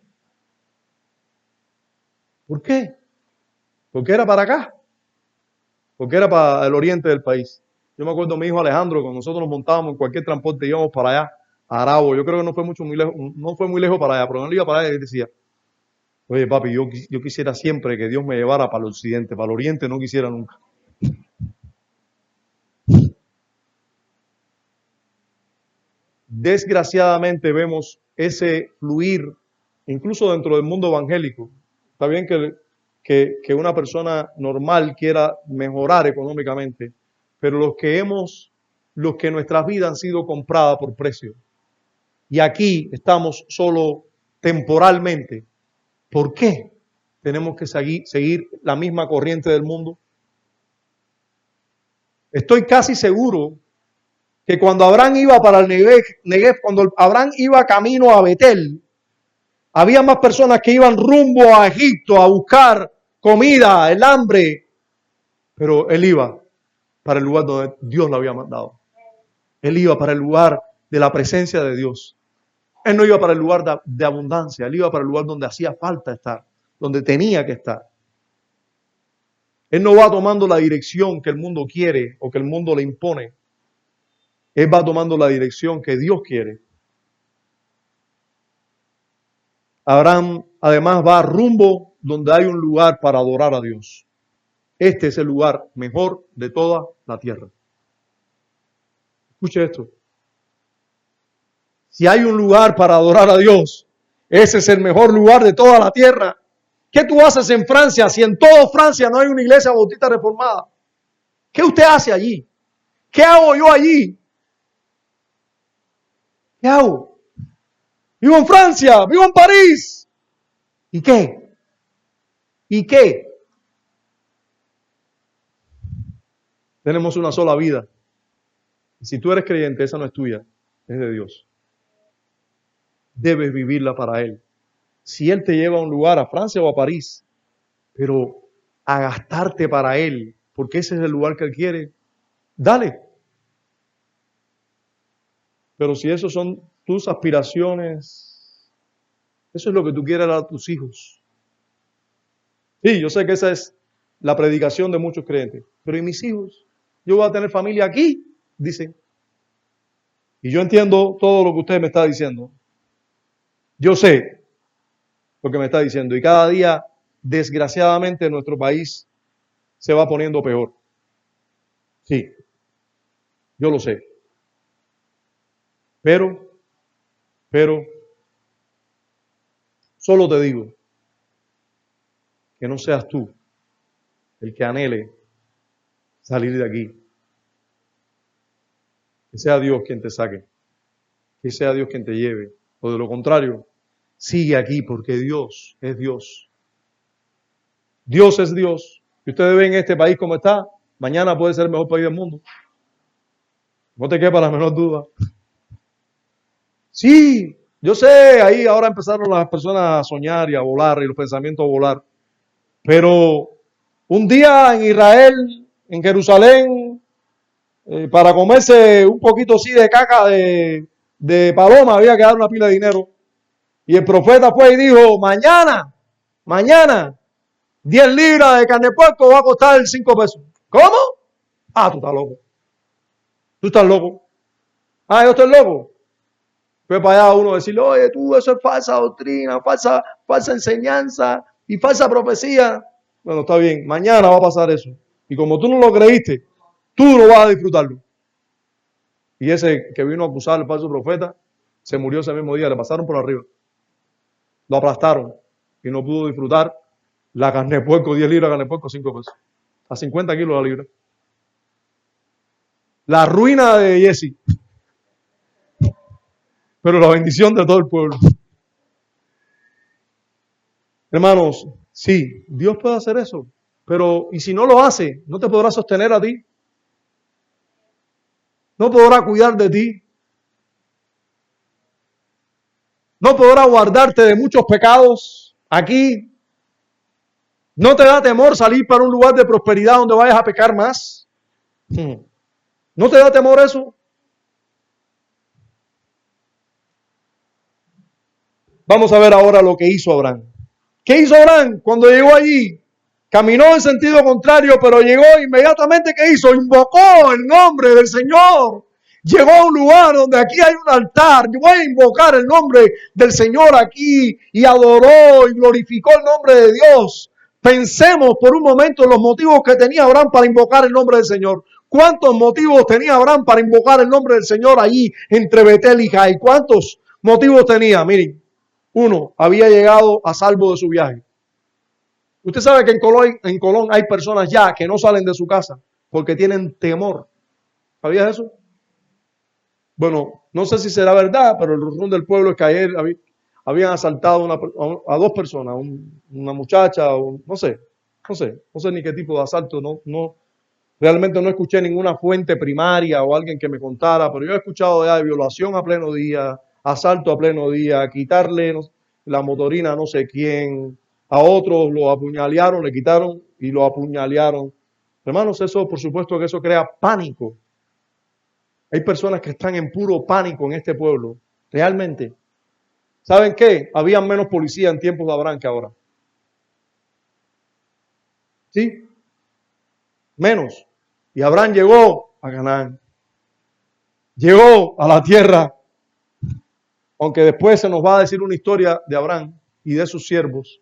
¿por qué? Porque era para acá, porque era para el oriente del país. Yo me acuerdo de mi hijo Alejandro, cuando nosotros nos montábamos en cualquier transporte íbamos para allá, a Arabo. Yo creo que no fue muy lejos, no fue muy lejos para allá, pero no iba para allá y decía, oye papi, yo quisiera siempre que Dios me llevara para el occidente, para el oriente no quisiera nunca. Desgraciadamente vemos ese fluir, incluso dentro del mundo evangélico. Está bien que una persona normal quiera mejorar económicamente, pero los que nuestras vidas han sido compradas por precio. Y aquí estamos solo temporalmente. ¿Por qué tenemos que seguir la misma corriente del mundo? Estoy casi seguro que cuando Abraham iba para el Negev, cuando Abraham iba camino a Betel, había más personas que iban rumbo a Egipto a buscar comida, el hambre, pero él iba para el lugar donde Dios lo había mandado. Él iba para el lugar de la presencia de Dios. Él no iba para el lugar de abundancia, él iba para el lugar donde hacía falta estar, donde tenía que estar. Él no va tomando la dirección que el mundo quiere o que el mundo le impone. Él va tomando la dirección que Dios quiere. Abraham además va rumbo donde hay un lugar para adorar a Dios. Este es el lugar mejor de toda la tierra. Escuche esto. Si hay un lugar para adorar a Dios, ese es el mejor lugar de toda la tierra. ¿Qué tú haces en Francia si en toda Francia no hay una iglesia bautista reformada? ¿Qué usted hace allí? ¿Qué hago yo allí? ¿Qué hago? Vivo en Francia, vivo en París. ¿Y qué? ¿Y qué? Tenemos una sola vida. Y si tú eres creyente, esa no es tuya, es de Dios. Debes vivirla para Él. Si Él te lleva a un lugar, a Francia o a París, pero a gastarte para Él, porque ese es el lugar que Él quiere, dale. Pero si esos son tus aspiraciones, eso es lo que tú quieres dar a tus hijos. Sí, yo sé que esa es la predicación de muchos creyentes. Pero ¿y mis hijos? Yo voy a tener familia aquí, dicen. Y yo entiendo todo lo que usted me está diciendo. Yo sé lo que me está diciendo. Y cada día, desgraciadamente, nuestro país se va poniendo peor. Sí, yo lo sé. Pero, solo te digo que no seas tú el que anhele salir de aquí. Que sea Dios quien te saque. Que sea Dios quien te lleve. O de lo contrario, sigue aquí porque Dios es Dios. Dios es Dios. Y ustedes ven este país como está, mañana puede ser el mejor país del mundo. No te quepa la menor duda. Sí, yo sé, ahí ahora empezaron las personas a soñar y a volar y los pensamientos a volar. Pero un día en Israel, en Jerusalén, para comerse un poquito así de caca de paloma había que dar una pila de dinero. Y el profeta fue y dijo, mañana, 10 libras de carne de puerco va a costar 5 pesos. ¿Cómo? Ah, tú estás loco. Tú estás loco. Ah, yo estoy loco. Fue para allá uno decirle, oye, tú, eso es falsa doctrina, falsa enseñanza y falsa profecía. Bueno, está bien, mañana va a pasar eso. Y como tú no lo creíste, tú no vas a disfrutarlo. Y ese que vino a acusar al falso profeta, se murió ese mismo día, le pasaron por arriba. Lo aplastaron y no pudo disfrutar la carne de puerco, 10 libras de carne de puerco, 5 pesos. A 50 kilos la libra. La ruina de Jesse. Pero la bendición de todo el pueblo. Hermanos, sí, Dios puede hacer eso. Pero, y si no lo hace, no te podrá sostener a ti. No podrá cuidar de ti. No podrá guardarte de muchos pecados aquí. ¿No te da temor salir para un lugar de prosperidad donde vayas a pecar más? ¿No te da temor eso? Vamos a ver ahora lo que hizo Abraham. ¿Qué hizo Abraham cuando llegó allí? Caminó en sentido contrario, pero llegó inmediatamente. ¿Qué hizo? Invocó el nombre del Señor. Llegó a un lugar donde aquí hay un altar. Yo voy a invocar el nombre del Señor aquí, y adoró y glorificó el nombre de Dios. Pensemos por un momento en los motivos que tenía Abraham para invocar el nombre del Señor. ¿Cuántos motivos tenía Abraham para invocar el nombre del Señor allí entre Betel y Jai? ¿Cuántos motivos tenía? Miren, uno, había llegado a salvo de su viaje. Usted sabe que en Colón hay personas ya que no salen de su casa porque tienen temor. ¿Sabías eso? Bueno, no sé si será verdad, pero el rumor del pueblo es que ayer habían asaltado a dos personas, una muchacha, no sé ni qué tipo de asalto, realmente no escuché ninguna fuente primaria o alguien que me contara, pero yo he escuchado ya de violación a pleno día, asalto a pleno día, quitarle la motorina a no sé quién, a otros lo apuñalearon, le quitaron y lo apuñalearon. Hermanos, eso por supuesto que eso crea pánico. Hay personas que están en puro pánico en este pueblo, realmente. ¿Saben qué? Había menos policía en tiempos de Abraham que ahora. ¿Sí? Menos. Y Abraham llegó a Canaán. Llegó a la tierra. Aunque después se nos va a decir una historia de Abraham y de sus siervos,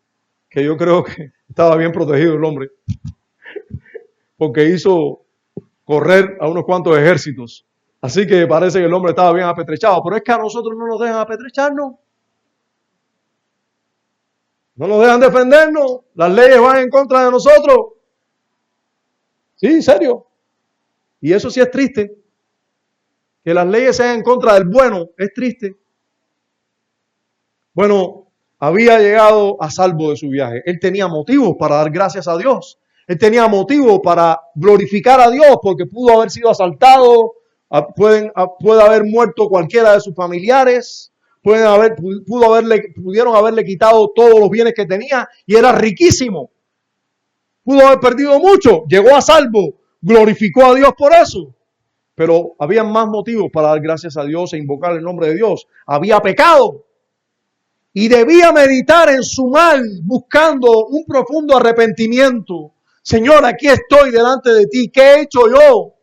que yo creo que estaba bien protegido el hombre, porque hizo correr a unos cuantos ejércitos. Así que parece que el hombre estaba bien apetrechado, pero es que a nosotros no nos dejan apetrecharnos. No nos dejan defendernos. Las leyes van en contra de nosotros. Sí, en serio. Y eso sí es triste. Que las leyes sean en contra del bueno es triste. Bueno, había llegado a salvo de su viaje. Él tenía motivos para dar gracias a Dios. Él tenía motivos para glorificar a Dios porque pudo haber sido asaltado, puede haber muerto cualquiera de sus familiares, pudieron haberle quitado todos los bienes que tenía y era riquísimo. Pudo haber perdido mucho, llegó a salvo, glorificó a Dios por eso. Pero había más motivos para dar gracias a Dios e invocar el nombre de Dios. Había pecado y debía meditar en su mal buscando un profundo arrepentimiento. Señor, aquí estoy delante de ti. ¿Qué he hecho yo?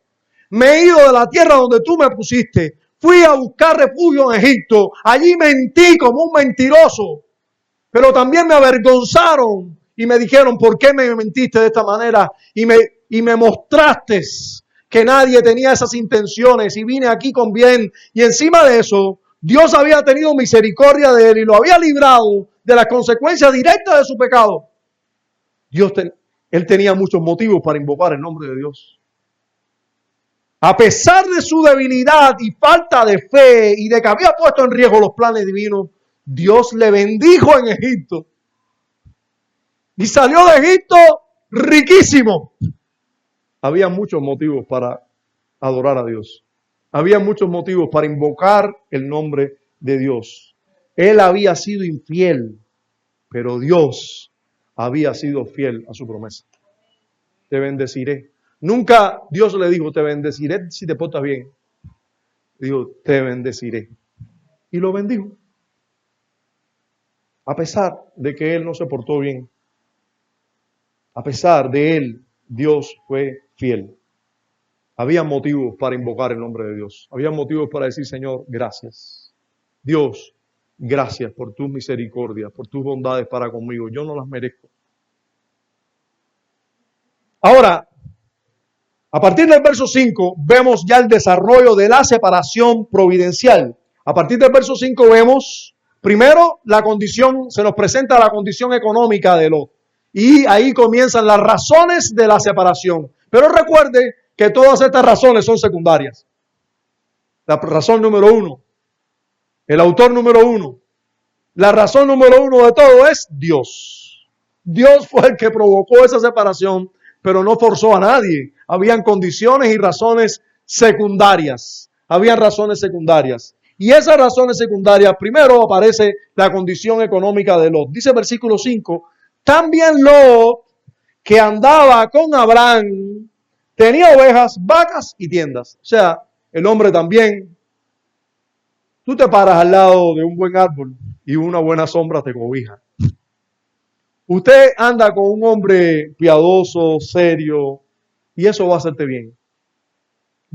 Me he ido de la tierra donde tú me pusiste. Fui a buscar refugio en Egipto. Allí mentí como un mentiroso. Pero también me avergonzaron y me dijeron, ¿por qué me mentiste de esta manera? Y me mostraste que nadie tenía esas intenciones y vine aquí con bien. Y encima de eso, Dios había tenido misericordia de él y lo había librado de las consecuencias directas de su pecado. Él tenía muchos motivos para invocar el nombre de Dios. A pesar de su debilidad y falta de fe y de que había puesto en riesgo los planes divinos, Dios le bendijo en Egipto. Y salió de Egipto riquísimo. Había muchos motivos para adorar a Dios. Había muchos motivos para invocar el nombre de Dios. Él había sido infiel, pero Dios había sido fiel a su promesa. Te bendeciré. Nunca Dios le dijo, te bendeciré si te portas bien. Dijo, te bendeciré. Y lo bendijo. A pesar de que él no se portó bien. A pesar de él, Dios fue fiel. Había motivos para invocar el nombre de Dios. Había motivos para decir, Señor, gracias. Dios, gracias por tus misericordias, por tus bondades para conmigo. Yo no las merezco. Ahora, a partir del verso 5, vemos ya el desarrollo de la separación providencial. A partir del verso 5 vemos, primero, se nos presenta la condición económica de Lot. Y ahí comienzan las razones de la separación. Pero recuerde que todas estas razones son secundarias. La razón número 1, el autor número 1, la razón número 1 de todo es Dios. Dios fue el que provocó esa separación, pero no forzó a nadie. Habían condiciones y razones secundarias. Habían razones secundarias. Y esas razones secundarias, primero aparece la condición económica de Lot. Dice el versículo 5, también Lot, que andaba con Abraham, tenía ovejas, vacas y tiendas. O sea, el hombre también. Tú te paras al lado de un buen árbol y una buena sombra te cobija. Usted anda con un hombre piadoso, serio, y eso va a hacerte bien.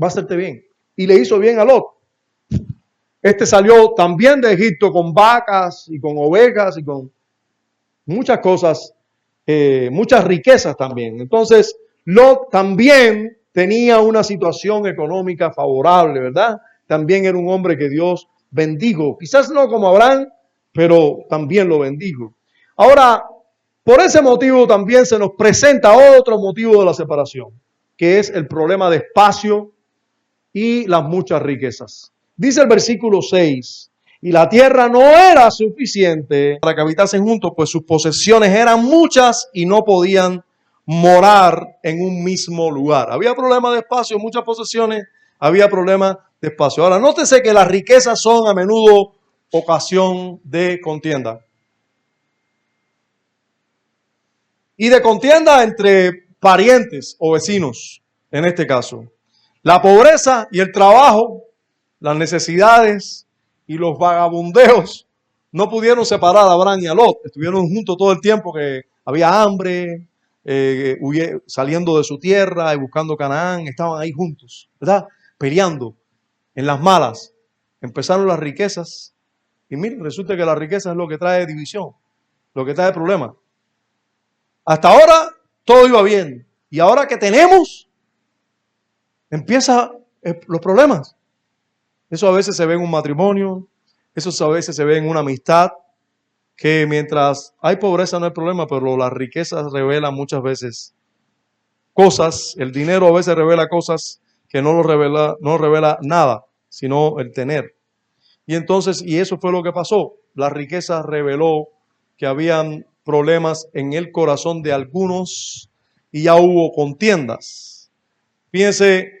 Va a hacerte bien. Y le hizo bien a Lot. Este salió también de Egipto con vacas y con ovejas y con muchas cosas, muchas riquezas también. Entonces, Lot también tenía una situación económica favorable, ¿verdad? También era un hombre que Dios bendijo. Quizás no como Abraham, pero también lo bendijo. Ahora, por ese motivo también se nos presenta otro motivo de la separación, que es el problema de espacio y las muchas riquezas. Dice el versículo 6, y la tierra no era suficiente para que habitasen juntos, pues sus posesiones eran muchas y no podían morar en un mismo lugar. Había problema de espacio, muchas posesiones, había problema de espacio. Ahora, nótese que las riquezas son a menudo ocasión de contienda. Y de contienda entre parientes o vecinos, en este caso. La pobreza y el trabajo, las necesidades y los vagabundeos no pudieron separar a Abraham y a Lot. Estuvieron juntos todo el tiempo que había hambre, saliendo de su tierra y buscando Canaán. Estaban ahí juntos, ¿verdad? Peleando en las malas. Empezaron las riquezas y miren, resulta que la riqueza es lo que trae división, lo que trae problemas. Hasta ahora todo iba bien. Y ahora que tenemos, empiezan los problemas. Eso a veces se ve en un matrimonio, eso a veces se ve en una amistad, que mientras hay pobreza no hay problema, pero las riquezas revelan muchas veces cosas, el dinero a veces revela cosas que no revela nada, sino el tener. Y entonces, y eso fue lo que pasó, la riqueza reveló que habían problemas en el corazón de algunos y ya hubo contiendas. Fíjense,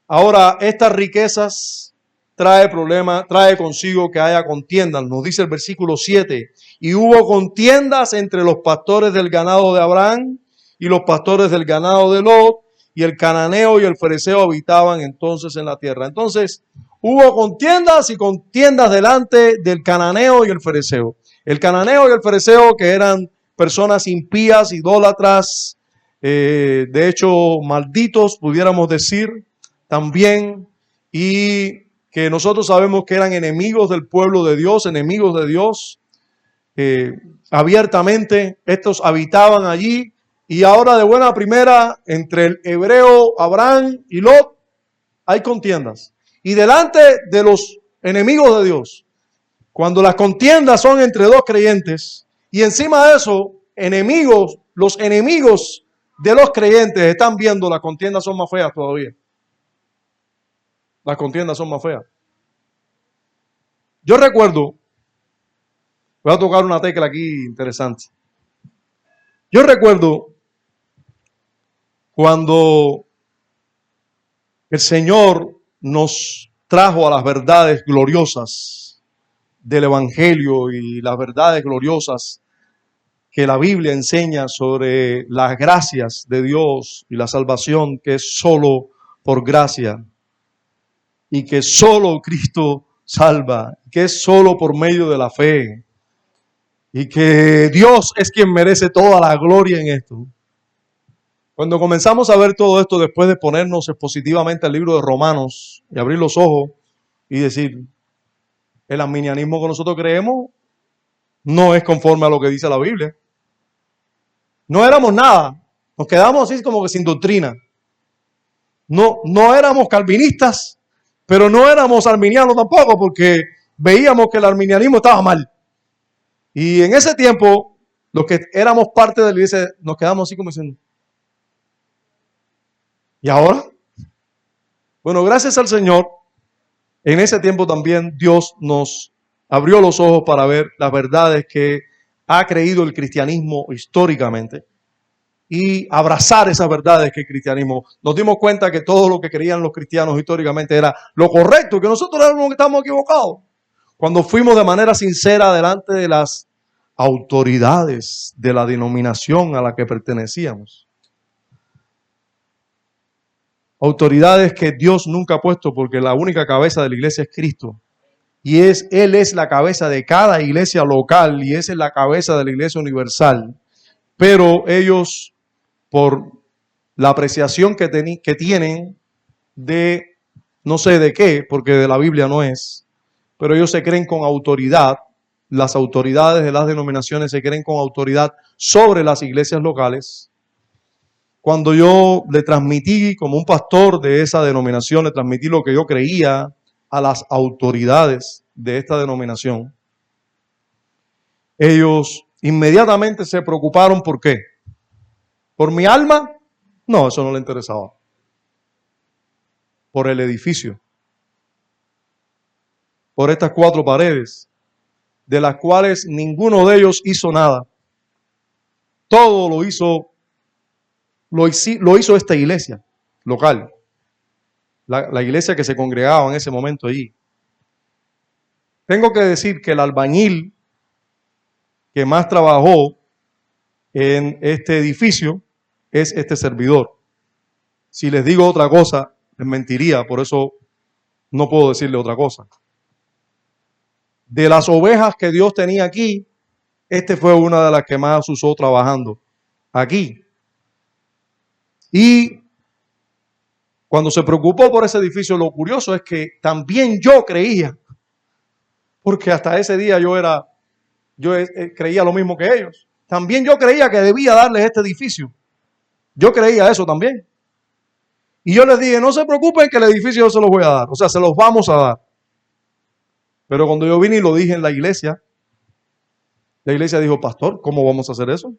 ahora estas riquezas trae consigo que haya contiendas. Nos dice el versículo 7, y hubo contiendas entre los pastores del ganado de Abraham y los pastores del ganado de Lot, y el cananeo y el fereceo habitaban entonces en la tierra. Entonces, hubo contiendas y contiendas delante del cananeo y el fereceo. El cananeo y el fereceo, que eran personas impías, idólatras, de hecho malditos, pudiéramos decir, también, y que nosotros sabemos que eran enemigos del pueblo de Dios, enemigos de Dios, abiertamente. Estos habitaban allí, y ahora de buena primera, entre el hebreo Abraham y Lot, hay contiendas. Y delante de los enemigos de Dios, cuando las contiendas son entre dos creyentes, y encima de eso, los enemigos de los creyentes están viendo, las contiendas son más feas todavía. Las contiendas son más feas. Yo recuerdo, voy a tocar una tecla aquí interesante. Yo recuerdo cuando el Señor nos trajo a las verdades gloriosas del Evangelio y las verdades gloriosas que la Biblia enseña sobre las gracias de Dios y la salvación, que es solo por gracia y que solo Cristo salva, que es solo por medio de la fe y que Dios es quien merece toda la gloria en esto. Cuando comenzamos a ver todo esto, después de ponernos expositivamente al libro de Romanos y abrir los ojos y decir, el arminianismo que nosotros creemos no es conforme a lo que dice la Biblia. No éramos nada, nos quedamos así como que sin doctrina. No éramos calvinistas, pero no éramos arminianos tampoco, porque veíamos que el arminianismo estaba mal. Y en ese tiempo, los que éramos parte de la iglesia, nos quedamos así como diciendo, ¿y ahora? Bueno, gracias al Señor, en ese tiempo también Dios nos abrió los ojos para ver las verdades que ha creído el cristianismo históricamente y abrazar esas verdades que el cristianismo. Nos dimos cuenta que todo lo que creían los cristianos históricamente era lo correcto, que nosotros éramos los que estábamos equivocados. Cuando fuimos de manera sincera delante de las autoridades de la denominación a la que pertenecíamos. Autoridades que Dios nunca ha puesto, porque la única cabeza de la iglesia es Cristo. Y Él es la cabeza de cada iglesia local y esa es la cabeza de la iglesia universal. Pero ellos, por la apreciación que tienen de no sé de qué, porque de la Biblia no es, pero ellos se creen con autoridad, las autoridades de las denominaciones se creen con autoridad sobre las iglesias locales. Cuando yo le transmití, como un pastor de esa denominación, le transmití lo que yo creía a las autoridades de esta denominación, ellos inmediatamente se preocuparon. ¿Por qué? ¿Por mi alma? No, eso no le interesaba. Por el edificio, por estas 4 paredes, de las cuales ninguno de ellos hizo nada. Todo lo hizo esta iglesia local, la iglesia que se congregaba en ese momento allí. Tengo que decir que el albañil que más trabajó en este edificio es este servidor. Si les digo otra cosa, les mentiría, por eso no puedo decirle otra cosa. De las ovejas que Dios tenía aquí, este fue una de las que más usó trabajando aquí. Y cuando se preocupó por ese edificio, lo curioso es que también yo creía, porque hasta ese día yo creía lo mismo que ellos. También yo creía que debía darles este edificio. Yo creía eso también. Y yo les dije, no se preocupen que el edificio yo se los voy a dar. O sea, se los vamos a dar. Pero cuando yo vine y lo dije en la iglesia dijo, pastor, ¿cómo vamos a hacer eso?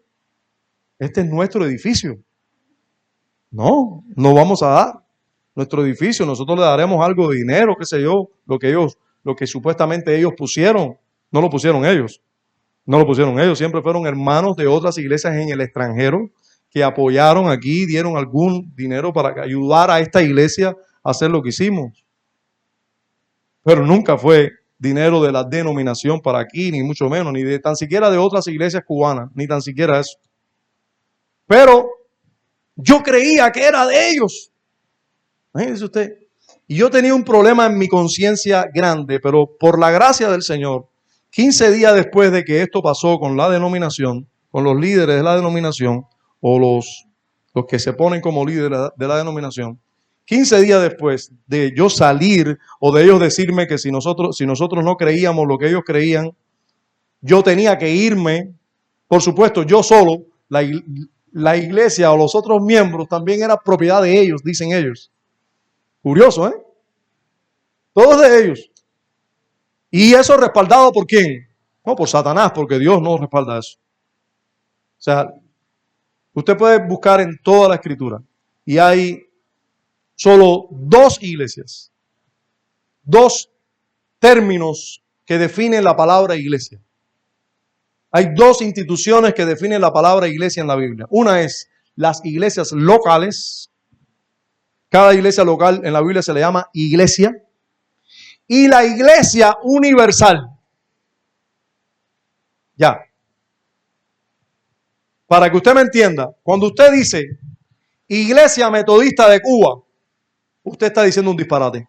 Este es nuestro edificio. No vamos a dar nuestro edificio. Nosotros le daremos algo de dinero, qué sé yo, lo que supuestamente ellos pusieron. No lo pusieron ellos. Siempre fueron hermanos de otras iglesias en el extranjero que apoyaron aquí, dieron algún dinero para ayudar a esta iglesia a hacer lo que hicimos. Pero nunca fue dinero de la denominación para aquí, ni mucho menos, ni de tan siquiera de otras iglesias cubanas, ni tan siquiera eso. Pero yo creía que era de ellos. Imagínese usted. Y yo tenía un problema en mi conciencia grande, pero por la gracia del Señor, 15 días después de que esto pasó con la denominación, con los líderes de la denominación, o los que se ponen como líderes de la denominación, 15 días después de yo salir o de ellos decirme que si nosotros no creíamos lo que ellos creían, yo tenía que irme. Por supuesto, yo solo, la iglesia o los otros miembros también era propiedad de ellos, dicen ellos. Curioso, ¿eh? Todos de ellos. ¿Y eso respaldado por quién? No, por Satanás, porque Dios no respalda eso. O sea, usted puede buscar en toda la escritura y hay solo 2 iglesias, 2 términos que definen la palabra iglesia. Hay 2 instituciones que definen la palabra iglesia en la Biblia. Una es las iglesias locales. Cada iglesia local en la Biblia se le llama iglesia. Y la iglesia universal. Ya. Para que usted me entienda, cuando usted dice Iglesia Metodista de Cuba, usted está diciendo un disparate.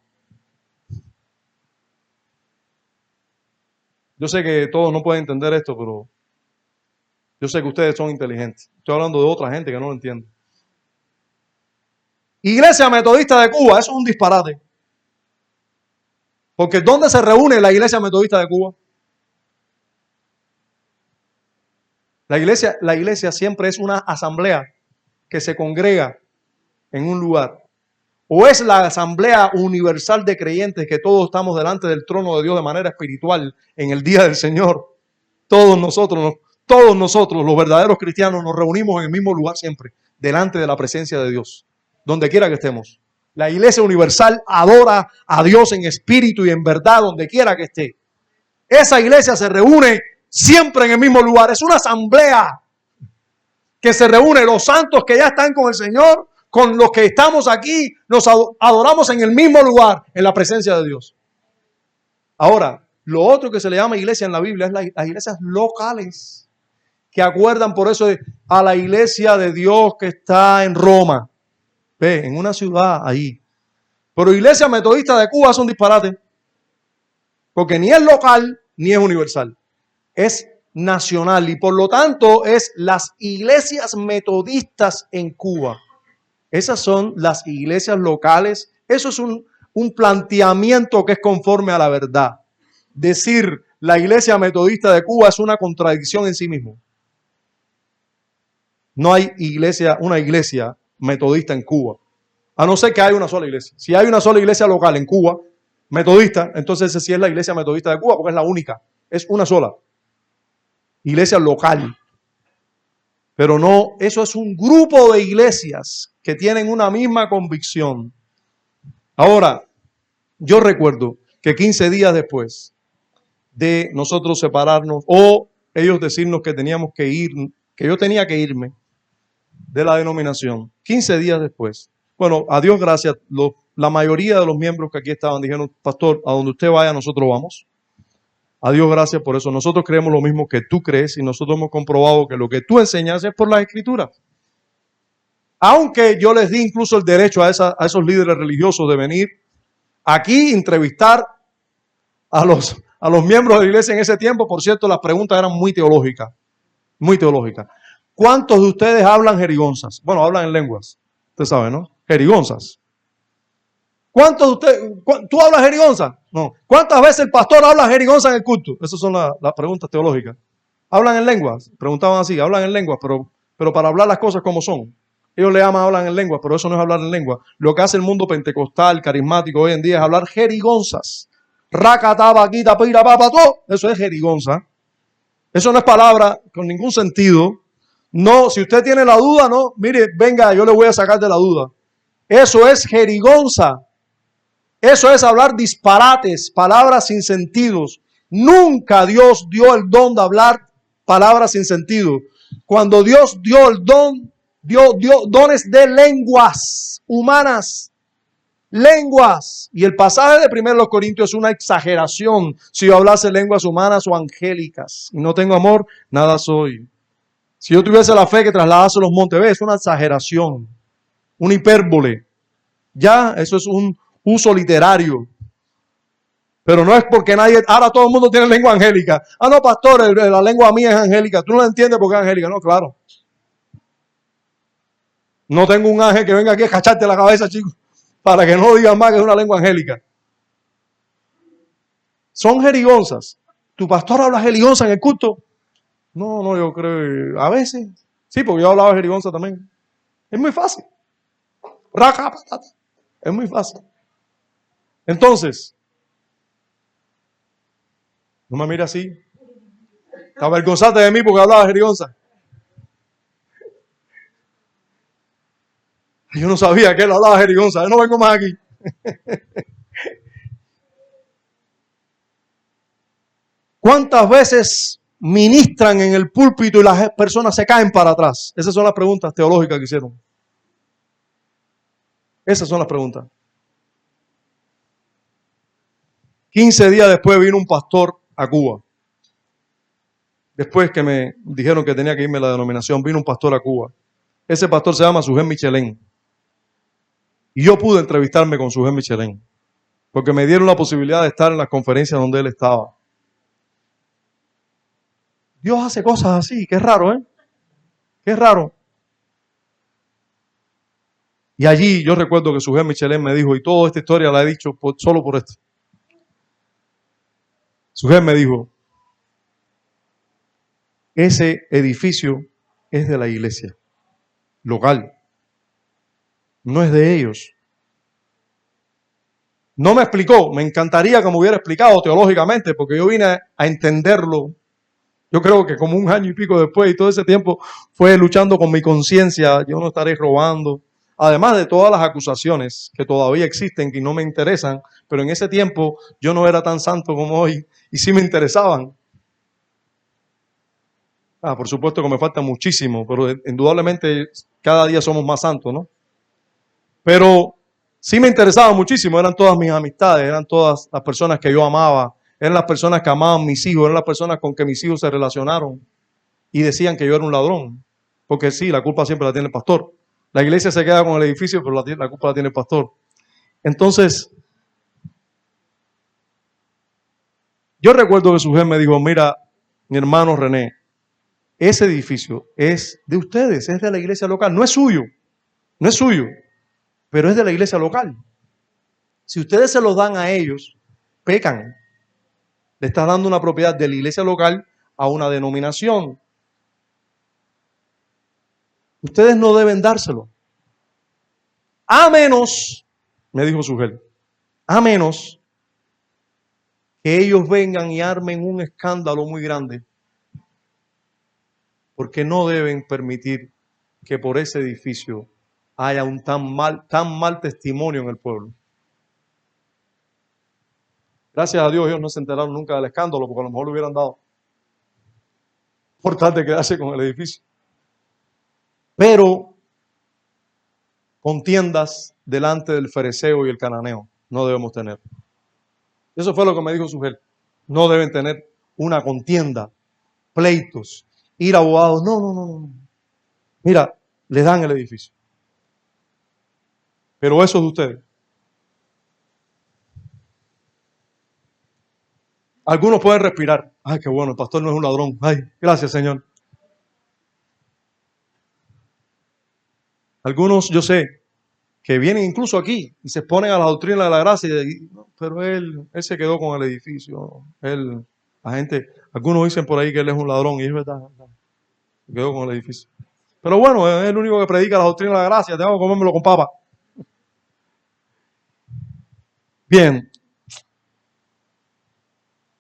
Yo sé que todos no pueden entender esto, pero yo sé que ustedes son inteligentes. Estoy hablando de otra gente que no lo entiende. Iglesia Metodista de Cuba, eso es un disparate. Porque ¿dónde se reúne la Iglesia Metodista de Cuba? La iglesia siempre es una asamblea que se congrega en un lugar. O es la asamblea universal de creyentes que todos estamos delante del trono de Dios de manera espiritual en el día del Señor. Todos nosotros, los verdaderos cristianos, nos reunimos en el mismo lugar siempre, delante de la presencia de Dios, donde quiera que estemos. La iglesia universal adora a Dios en espíritu y en verdad, donde quiera que esté. Esa iglesia se reúne siempre en el mismo lugar. Es una asamblea que se reúne los santos que ya están con el Señor, con los que estamos aquí, nos adoramos en el mismo lugar, en la presencia de Dios. Ahora, lo otro que se le llama iglesia en la Biblia es las iglesias locales, que acuerdan por eso a la iglesia de Dios que está en Roma, en una ciudad ahí. Pero Iglesia Metodista de Cuba es un disparate. porque ni es local ni es universal, es nacional y por lo tanto es las iglesias metodistas en Cuba. Esas son las iglesias locales. Eso es un planteamiento que es conforme a la verdad. Decir la iglesia metodista de Cuba es una contradicción en sí mismo. No hay una iglesia metodista en Cuba, a no ser que haya una sola iglesia. Si hay una sola iglesia local en Cuba, metodista, entonces esa sí es la iglesia metodista de Cuba, porque es la única, es una sola iglesia local. Pero no, eso es un grupo de iglesias que tienen una misma convicción. Ahora, yo recuerdo que 15 días después de nosotros separarnos o ellos decirnos que teníamos que ir, que yo tenía que irme de la denominación, 15 días después, bueno, a Dios gracias, la mayoría de los miembros que aquí estaban dijeron, pastor, a donde usted vaya nosotros vamos. A Dios gracias por eso. Nosotros creemos lo mismo que tú crees y nosotros hemos comprobado que lo que tú enseñas es por las Escrituras. Aunque yo les di incluso el derecho a esos líderes religiosos de venir aquí entrevistar a los miembros de la iglesia en ese tiempo. Por cierto, las preguntas eran muy teológicas. Muy teológicas. ¿Cuántos de ustedes hablan jerigonzas? Bueno, hablan en lenguas. Usted sabe, ¿no? Jerigonzas. ¿Cuántos de ustedes? ¿Tú hablas jerigonza? No. ¿Cuántas veces el pastor habla jerigonza en el culto? Esas son las preguntas teológicas. ¿Hablan en lenguas? Preguntaban así, hablan en lenguas, pero para hablar las cosas como son. Ellos le llaman hablan en lenguas, pero eso no es hablar en lengua. Lo que hace el mundo pentecostal, carismático hoy en día es hablar jerigonzas. Racata, vaquita, pira, papató. Eso es jerigonza. Eso no es palabra con ningún sentido. No, si usted tiene la duda, no, mire, venga, yo le voy a sacar de la duda. Eso es jerigonza. Eso es hablar disparates, palabras sin sentidos. Nunca Dios dio el don de hablar palabras sin sentido. Cuando Dios dio el don, dio dones de lenguas humanas. Lenguas. Y el pasaje de 1 Corintios es una exageración. Si yo hablase lenguas humanas o angélicas y no tengo amor, nada soy. Si yo tuviese la fe que trasladase los montes, es una exageración, una hipérbole. Ya, eso es un uso literario. Pero no es porque ahora todo el mundo tiene lengua angélica. Ah, no, pastor, la lengua mía es angélica. ¿Tú no la entiendes porque es angélica? No, claro. No tengo un ángel que venga aquí a cacharte la cabeza, chicos, para que no digan más que es una lengua angélica. Son jerigonzas. ¿Tu pastor habla jerigonza en el culto? No, yo creo, a veces. Sí, porque yo hablaba jerigonza también. Es muy fácil. Raca, patata. Es muy fácil. Entonces, no me mire así. Te avergonzaste de mí porque hablaba jerigonza. Yo no sabía que él hablaba jerigonza. Yo no vengo más aquí. ¿Cuántas veces ministran en el púlpito y las personas se caen para atrás? Esas son las preguntas teológicas que hicieron. Esas son las preguntas. 15 días después vino un pastor a Cuba. Después que me dijeron que tenía que irme a la denominación, vino un pastor a Cuba. Ese pastor se llama Sujén Michelén. Y yo pude entrevistarme con Sujén Michelén, porque me dieron la posibilidad de estar en las conferencias donde él estaba. Dios hace cosas así, qué raro, ¿eh? Qué raro. Y allí yo recuerdo que Sujén Michelén me dijo, y toda esta historia la he dicho solo por esto. Sujén me dijo, ese edificio es de la iglesia local, no es de ellos. No me explicó, me encantaría que me hubiera explicado teológicamente, porque yo vine a entenderlo. Yo creo que como un año y pico después, y todo ese tiempo fue luchando con mi conciencia, yo no estaré robando. Además de todas las acusaciones que todavía existen, que no me interesan, pero en ese tiempo yo no era tan santo como hoy, y sí me interesaban. Por supuesto que me falta muchísimo, pero indudablemente cada día somos más santos, ¿no? Pero sí me interesaba muchísimo, eran todas mis amistades, eran todas las personas que yo amaba, eran las personas que amaban mis hijos, eran las personas con que mis hijos se relacionaron y decían que yo era un ladrón, porque sí, la culpa siempre la tiene el pastor. La iglesia se queda con el edificio, pero la culpa la tiene el pastor. Entonces, Yo recuerdo que su jefe me dijo, mira, mi hermano René, ese edificio es de ustedes, es de la iglesia local, no es suyo, pero es de la iglesia local. Si ustedes se los dan a ellos, pecan. Le está dando una propiedad de la iglesia local a una denominación. Ustedes no deben dárselo. A menos, me dijo su jefe, a menos que ellos vengan y armen un escándalo muy grande. Porque no deben permitir que por ese edificio haya un tan mal testimonio en el pueblo. Gracias a Dios ellos no se enteraron nunca del escándalo, porque a lo mejor le hubieran dado por tal de quedarse con el edificio. Pero contiendas delante del fereceo y el cananeo no debemos tener. Eso fue lo que me dijo su jefe. No deben tener una contienda, pleitos, ir a abogados. No. Mira, les dan el edificio. Pero eso es de ustedes. Algunos pueden respirar. Ay, qué bueno, el pastor no es un ladrón. Ay, gracias, Señor. Algunos, yo sé, que vienen incluso aquí y se exponen a la doctrina de la gracia, pero él se quedó con el edificio. Algunos dicen por ahí que él es un ladrón y es verdad. Se quedó con el edificio. Pero bueno, es el único que predica la doctrina de la gracia. Tengo que comérmelo con papa. Bien.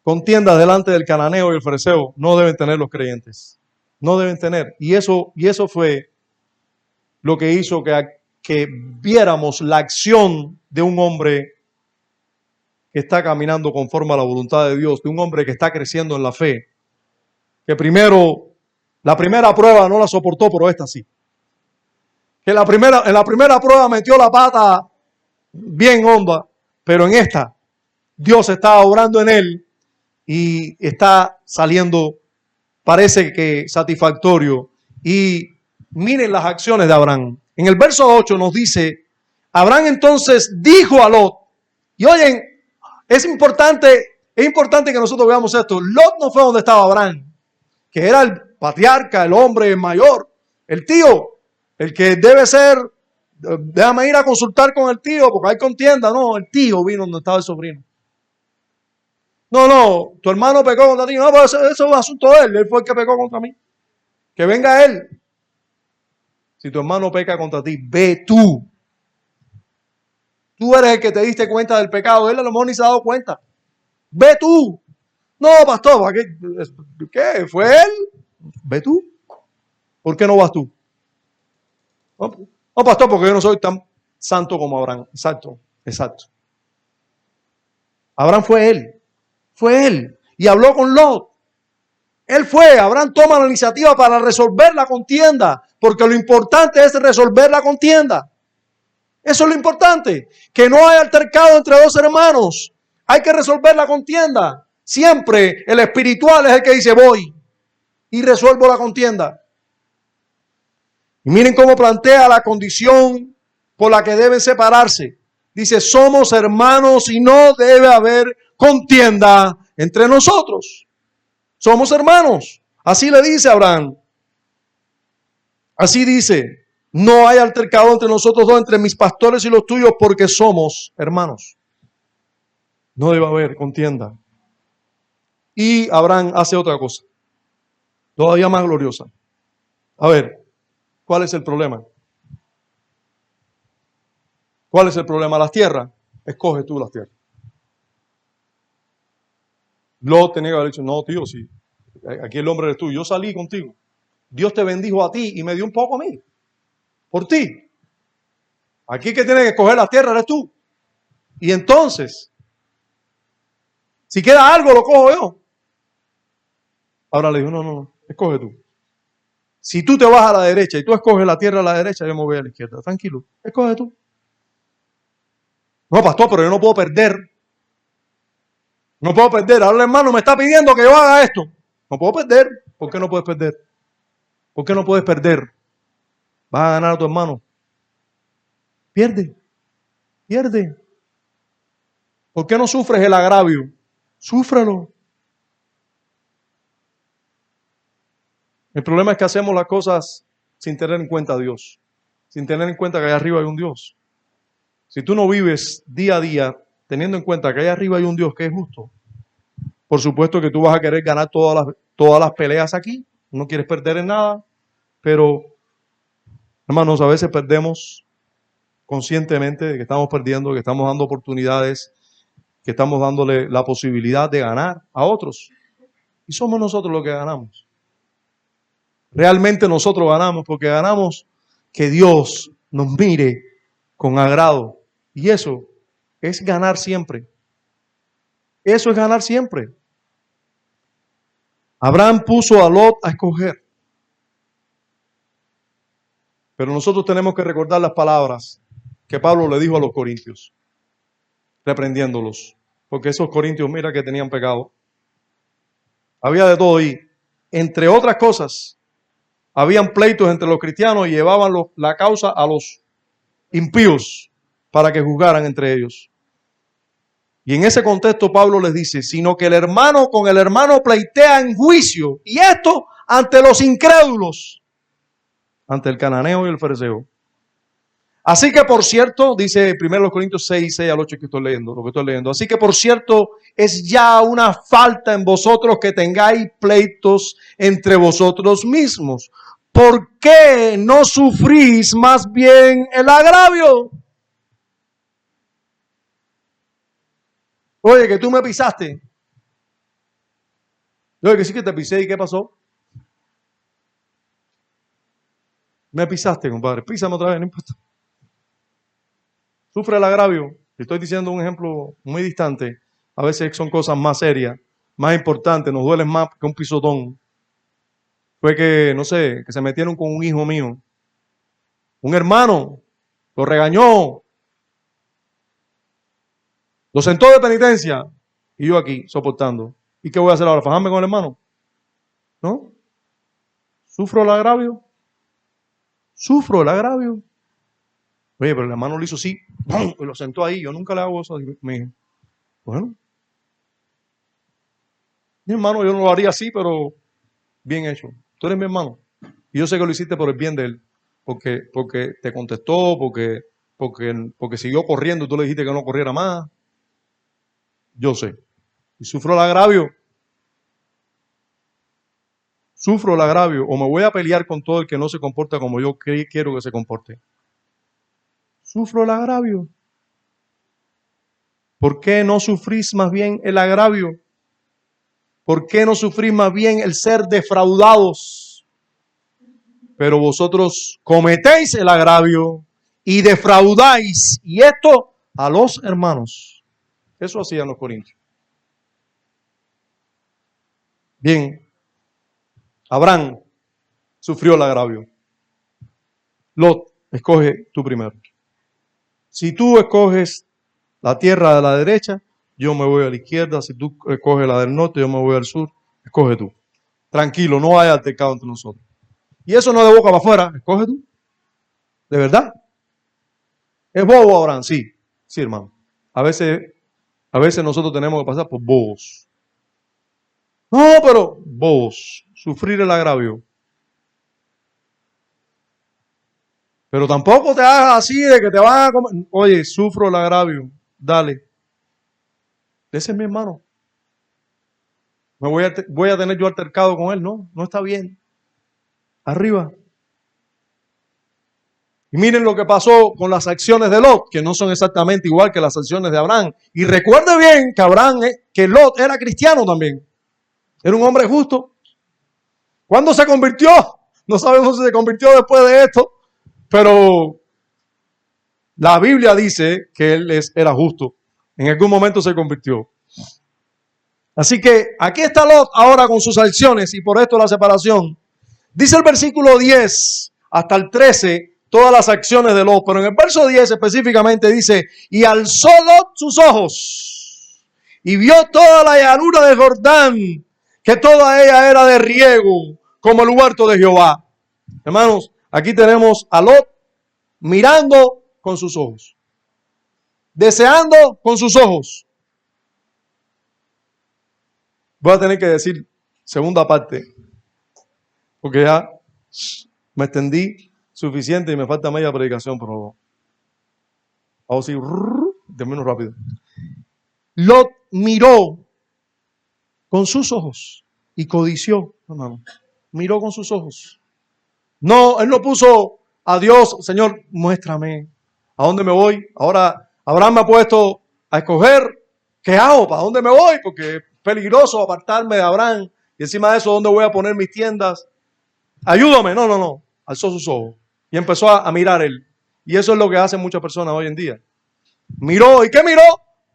Contiendas delante del cananeo y el fariseo no deben tener los creyentes. No deben tener. Y eso fue lo que hizo que viéramos la acción de un hombre que está caminando conforme a la voluntad de Dios, de un hombre que está creciendo en la fe, que la primera prueba no la soportó, pero esta sí. Que en la primera prueba metió la pata bien honda, pero en esta Dios está obrando en él y está saliendo, parece que satisfactorio. Y miren las acciones de Abraham. En el verso 8 nos dice, Abraham entonces dijo a Lot, y oyen, es importante que nosotros veamos esto. Lot no fue donde estaba Abraham, que era el patriarca, el hombre mayor, el tío, el que debe ser, déjame ir a consultar con el tío porque hay contienda. No, el tío vino donde estaba el sobrino. No, tu hermano pecó contra ti. No, pero eso es un asunto de él fue el que pecó contra mí. Que venga él. Si tu hermano peca contra ti, ve tú. Tú eres el que te diste cuenta del pecado. Él a lo mejor ni se ha dado cuenta. Ve tú. No, pastor, ¿qué? ¿Fue él? Ve tú. ¿Por qué no vas tú? No, pastor, porque yo no soy tan santo como Abraham. Exacto. Abraham fue él. Y habló con Lot. Abraham toma la iniciativa para resolver la contienda, porque lo importante es resolver la contienda. Eso es lo importante, que no haya altercado entre dos hermanos. Hay que resolver la contienda. Siempre el espiritual es el que dice voy y resuelvo la contienda. Y miren cómo plantea la condición por la que deben separarse. Dice, somos hermanos y no debe haber contienda entre nosotros. Somos hermanos. Así le dice Abraham. Así dice, no hay altercado entre nosotros dos, entre mis pastores y los tuyos, porque somos hermanos. No debe haber contienda. Y Abraham hace otra cosa, todavía más gloriosa. A ver, ¿cuál es el problema? ¿Cuál es el problema? Las tierras. Escoge tú las tierras. Lot tenía que haber dicho, no, tío, sí. Aquí el hombre eres tú. Yo salí contigo. Dios te bendijo a ti y me dio un poco a mí. Por ti. Aquí que tiene que escoger las tierras eres tú. Y entonces, si queda algo, lo cojo yo. Ahora le dijo, no, escoge tú. Si tú te vas a la derecha y tú escoges la tierra a la derecha, yo me voy a la izquierda. Tranquilo, escoge tú. No, pastor, pero yo no puedo perder. No puedo perder. Ahora el hermano me está pidiendo que yo haga esto. No puedo perder. ¿Por qué no puedes perder? ¿Por qué no puedes perder? Vas a ganar a tu hermano. Pierde. ¿Por qué no sufres el agravio? Súfrelo. El problema es que hacemos las cosas sin tener en cuenta a Dios, sin tener en cuenta que allá arriba hay un Dios. Si tú no vives día a día teniendo en cuenta que allá arriba hay un Dios que es justo, por supuesto que tú vas a querer ganar todas las peleas aquí, no quieres perder en nada, pero hermanos, a veces perdemos conscientemente de que estamos perdiendo, que estamos dando oportunidades, que estamos dándole la posibilidad de ganar a otros. Y somos nosotros los que ganamos. Realmente nosotros ganamos porque ganamos que Dios nos mire con agrado. Y eso es ganar siempre. Eso es ganar siempre. Abraham puso a Lot a escoger. Pero nosotros tenemos que recordar las palabras que Pablo le dijo a los corintios, reprendiéndolos. Porque esos corintios, mira que tenían pecado. Había de todo y, entre otras cosas, habían pleitos entre los cristianos y llevaban la causa a los impíos para que juzgaran entre ellos. Y en ese contexto Pablo les dice, sino que el hermano con el hermano pleitea en juicio, y esto ante los incrédulos, ante el cananeo y el fariseo. Así que por cierto, dice 1 Corintios 6 al 8 que estoy leyendo, lo que estoy leyendo. Así que por cierto, es ya una falta en vosotros que tengáis pleitos entre vosotros mismos. ¿Por qué no sufrís más bien el agravio? Oye, que tú me pisaste. Oye, que sí que te pisé, ¿y qué pasó? Me pisaste, compadre. Písame otra vez, no importa. Sufre el agravio. Estoy diciendo un ejemplo muy distante. A veces son cosas más serias, más importantes, nos duelen más que un pisotón. Fue que, no sé, que se metieron con un hijo mío. Un hermano lo regañó. Lo sentó de penitencia. Y yo aquí, soportando. ¿Y qué voy a hacer ahora? ¿Fajarme con el hermano? ¿No? ¿Sufro el agravio? ¿Sufro el agravio? Oye, pero el hermano lo hizo así. ¡Bum! Y lo sentó ahí. Yo nunca le hago eso. Me dije, bueno. Mi hermano, yo no lo haría así, pero bien hecho. Tú eres mi hermano. Y yo sé que lo hiciste por el bien de él. Porque te contestó, porque siguió corriendo y tú le dijiste que no corriera más. Yo sé. Y sufro el agravio. Sufro el agravio. O me voy a pelear con todo el que no se comporta como yo quiero que se comporte. Sufro el agravio. ¿Por qué no sufrís más bien el agravio? ¿Por qué no sufrís más bien el ser defraudados? Pero vosotros cometéis el agravio y defraudáis, y esto a los hermanos. Eso hacían los corintios. Bien, Abraham sufrió el agravio. Lot, escoge tú primero. Si tú escoges la tierra de la derecha, yo me voy a la izquierda. Si tú escoges la del norte, yo me voy al sur. Escoge tú. Tranquilo, no hay altercado entre nosotros. Y eso no de boca para afuera. Escoge tú. ¿De verdad? ¿Es bobo, Abraham? Sí. Sí, hermano. A veces nosotros tenemos que pasar por bobos. No, pero bobos. Sufrir el agravio. Pero tampoco te hagas así de que te van a comer. Oye, sufro el agravio. Dale. Ese es mi hermano. Voy a tener yo altercado con él. No, no está bien. Arriba. Y miren lo que pasó con las acciones de Lot, que no son exactamente igual que las acciones de Abraham. Y recuerde bien que Lot era cristiano también. Era un hombre justo. ¿Cuándo se convirtió? No sabemos si se convirtió después de esto, pero la Biblia dice que él era justo. En algún momento se convirtió. Así que aquí está Lot ahora con sus acciones y por esto la separación. Dice el versículo 10 hasta el 13 todas las acciones de Lot, pero en el verso 10 específicamente dice, y alzó Lot sus ojos y vio toda la llanura de Jordán, que toda ella era de riego, como el huerto de Jehová. Hermanos, aquí tenemos a Lot mirando con sus ojos, deseando con sus ojos. Voy a tener que decir segunda parte, porque ya me extendí suficiente y me falta media predicación, pero vamos a ir de menos rápido. Lot miró con sus ojos y codició, hermano. Miró con sus ojos. No, él no puso a Dios, Señor, muéstrame a dónde me voy. Ahora Abraham me ha puesto a escoger qué hago, para dónde me voy, porque es peligroso apartarme de Abraham. Y encima de eso, ¿dónde voy a poner mis tiendas? Ayúdame. No. Alzó sus ojos y empezó a mirar él. Y eso es lo que hacen muchas personas hoy en día. Miró, ¿y qué miró?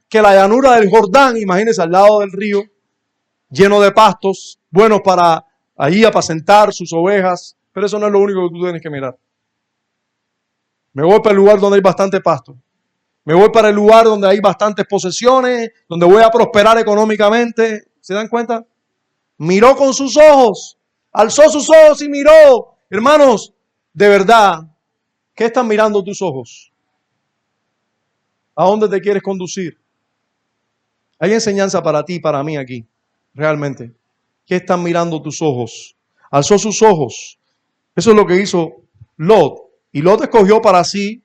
Que la llanura del Jordán, imagínense, al lado del río, lleno de pastos, buenos para ahí apacentar sus ovejas. Pero eso no es lo único que tú tienes que mirar. Me voy para el lugar donde hay bastante pasto. Me voy para el lugar donde hay bastantes posesiones, donde voy a prosperar económicamente. ¿Se dan cuenta? Miró con sus ojos, alzó sus ojos y miró. Hermanos, de verdad, ¿qué están mirando tus ojos? ¿A dónde te quieres conducir? Hay enseñanza para ti y para mí aquí, realmente. ¿Qué están mirando tus ojos? Alzó sus ojos. Eso es lo que hizo Lot. Y Lot escogió para sí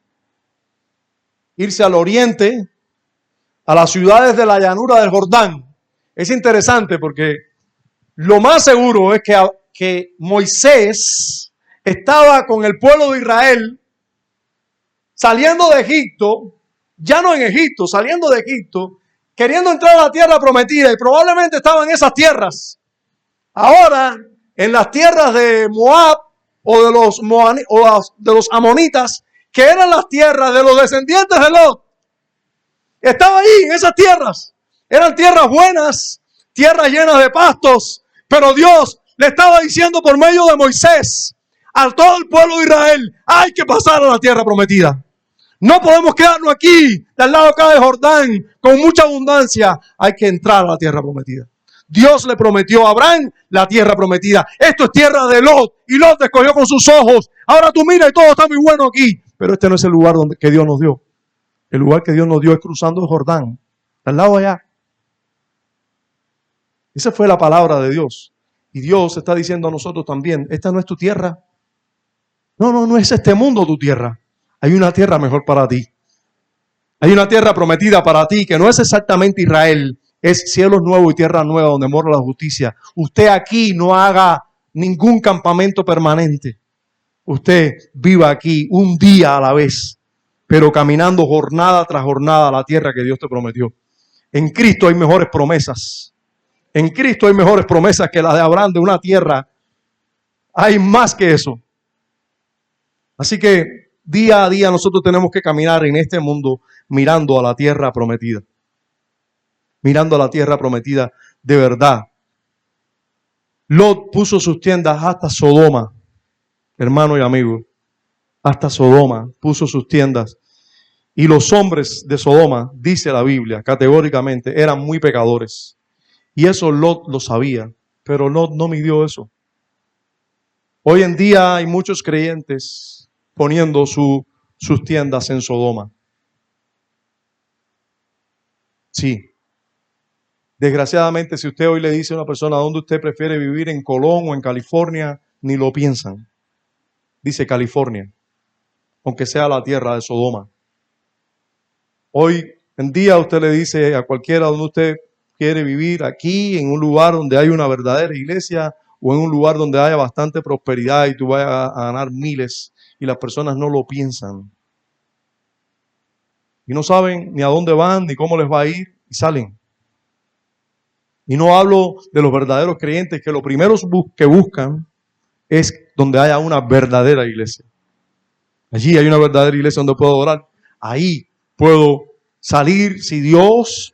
irse al oriente, a las ciudades de la llanura del Jordán. Es interesante porque lo más seguro es que Moisés estaba con el pueblo de Israel saliendo de Egipto, ya no en Egipto, saliendo de Egipto, queriendo entrar a la tierra prometida, y probablemente estaba en esas tierras. Ahora, en las tierras de Moab o de los amonitas, que eran las tierras de los descendientes de Lot. Estaba ahí, en esas tierras. Eran tierras buenas, tierras llenas de pastos, pero Dios le estaba diciendo por medio de Moisés a todo el pueblo de Israel, hay que pasar a la tierra prometida. No podemos quedarnos aquí, del lado acá de Jordán, con mucha abundancia. Hay que entrar a la tierra prometida. Dios le prometió a Abraham la tierra prometida. Esto es tierra de Lot, y Lot escogió con sus ojos. Ahora tú mira y todo está muy bueno aquí, pero este no es el lugar que Dios nos dio. El lugar que Dios nos dio es cruzando el Jordán, al lado allá. Esa fue la palabra de Dios. Y Dios está diciendo a nosotros también, esta no es tu tierra. No es este mundo tu tierra. Hay una tierra mejor para ti. Hay una tierra prometida para ti que no es exactamente Israel. Es cielos nuevos y tierra nueva donde mora la justicia. Usted aquí no haga ningún campamento permanente. Usted viva aquí un día a la vez, pero caminando jornada tras jornada a la tierra que Dios te prometió. En Cristo hay mejores promesas. En Cristo hay mejores promesas que las de Abraham de una tierra. Hay más que eso. Así que día a día nosotros tenemos que caminar en este mundo mirando a la tierra prometida. Mirando a la tierra prometida de verdad. Lot puso sus tiendas hasta Sodoma, hermano y amigo. Hasta Sodoma puso sus tiendas. Y los hombres de Sodoma, dice la Biblia categóricamente, eran muy pecadores. Y eso Lot lo sabía, pero Lot no midió eso. Hoy en día hay muchos creyentes poniendo sus tiendas en Sodoma. Sí. Desgraciadamente, si usted hoy le dice a una persona dónde usted prefiere vivir, en Colón o en California, ni lo piensan. Dice California, aunque sea la tierra de Sodoma. Hoy en día usted le dice a cualquiera donde usted quiere vivir, aquí en un lugar donde hay una verdadera iglesia o en un lugar donde haya bastante prosperidad y tú vayas a ganar miles, y las personas no lo piensan. Y no saben ni a dónde van ni cómo les va a ir y salen. Y no hablo de los verdaderos creyentes que lo primero que buscan es donde haya una verdadera iglesia. Allí hay una verdadera iglesia donde puedo orar. Ahí puedo salir si Dios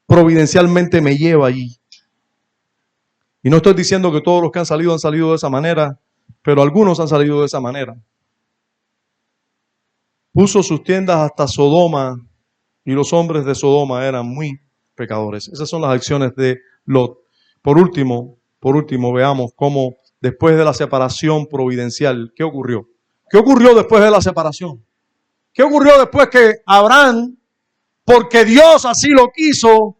providencialmente me lleva allí. Y no estoy diciendo que todos los que han salido de esa manera, pero algunos han salido de esa manera. Puso sus tiendas hasta Sodoma y los hombres de Sodoma eran muy pecadores. Esas son las acciones de Lot. Por último, veamos cómo después de la separación providencial, ¿qué ocurrió? ¿Qué ocurrió después de la separación? ¿Qué ocurrió después que Abraham, porque Dios así lo quiso,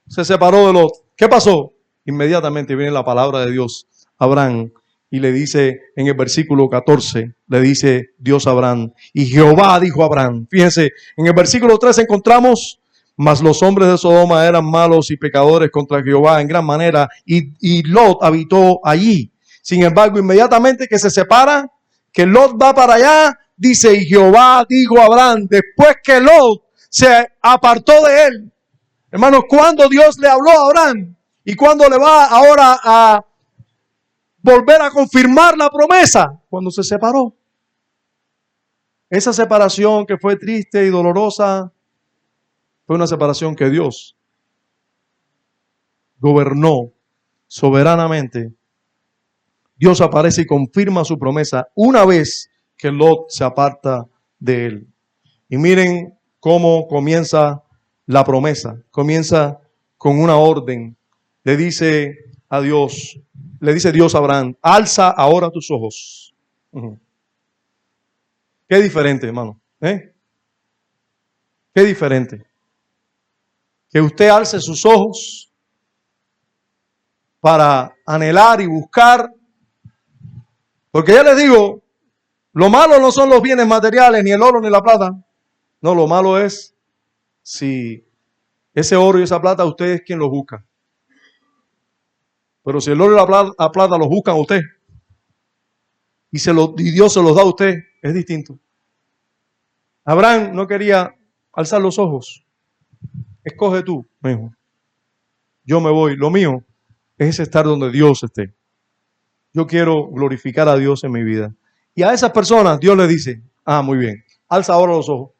se separó de Lot? ¿Qué pasó? Inmediatamente viene la palabra de Dios. Abraham Y le dice en el versículo 14, le dice Dios a Abraham, y Jehová dijo a Abraham. Fíjense, en el versículo 13 encontramos, mas los hombres de Sodoma eran malos y pecadores contra Jehová en gran manera, y Lot habitó allí. Sin embargo, inmediatamente que se separa, que Lot va para allá, dice, y Jehová dijo a Abraham, después que Lot se apartó de él. Hermanos, cuando Dios le habló a Abraham, y cuando le va ahora a volver a confirmar la promesa, cuando se separó. Esa separación que fue triste y dolorosa, fue una separación que Dios gobernó soberanamente. Dios aparece y confirma su promesa una vez que Lot se aparta de él. Y miren cómo comienza la promesa. Comienza con una orden. Le dice Dios a Abraham, alza ahora tus ojos. Qué diferente, hermano. Qué diferente. Que usted alce sus ojos para anhelar y buscar. Porque ya les digo, lo malo no son los bienes materiales, ni el oro, ni la plata. No, lo malo es si ese oro y esa plata usted es quien los busca. Pero si el oro y la plata los buscan a usted y Dios se los da a usted, es distinto. Abraham no quería alzar los ojos. Escoge tú, mi hijo. Yo me voy. Lo mío es estar donde Dios esté. Yo quiero glorificar a Dios en mi vida. Y a esas personas Dios les dice, muy bien, alza ahora los ojos.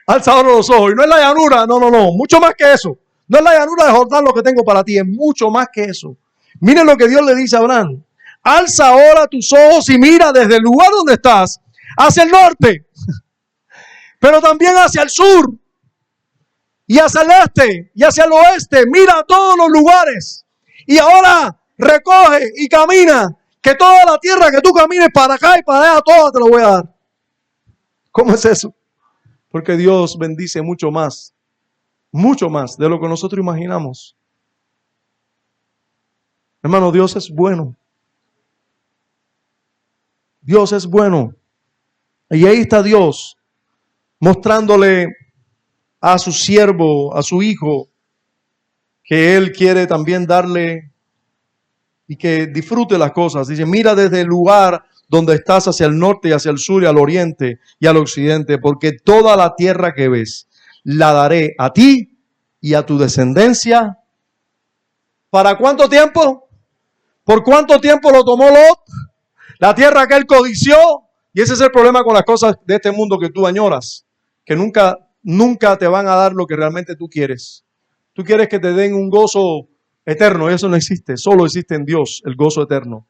Alza ahora los ojos. Y no es la llanura, no, mucho más que eso. No es la llanura de Jordán lo que tengo para ti, es mucho más que eso. Miren lo que Dios le dice a Abraham. Alza ahora tus ojos y mira desde el lugar donde estás hacia el norte, pero también hacia el sur y hacia el este y hacia el oeste. Mira todos los lugares y ahora recoge y camina, que toda la tierra que tú camines para acá y para allá, toda te lo voy a dar. ¿Cómo es eso? Porque Dios bendice mucho más de lo que nosotros imaginamos. Hermano, Dios es bueno. Dios es bueno. Y ahí está Dios mostrándole a su siervo, a su hijo, que Él quiere también darle y que disfrute las cosas. Dice, mira desde el lugar donde estás hacia el norte y hacia el sur y al oriente y al occidente, porque toda la tierra que ves la daré a ti y a tu descendencia. ¿Para cuánto tiempo? ¿Por cuánto tiempo lo tomó Lot? La tierra que él codició. Y ese es el problema con las cosas de este mundo que tú añoras, que nunca te van a dar lo que realmente tú quieres. Tú quieres que te den un gozo eterno, y eso no existe. Solo existe en Dios el gozo eterno.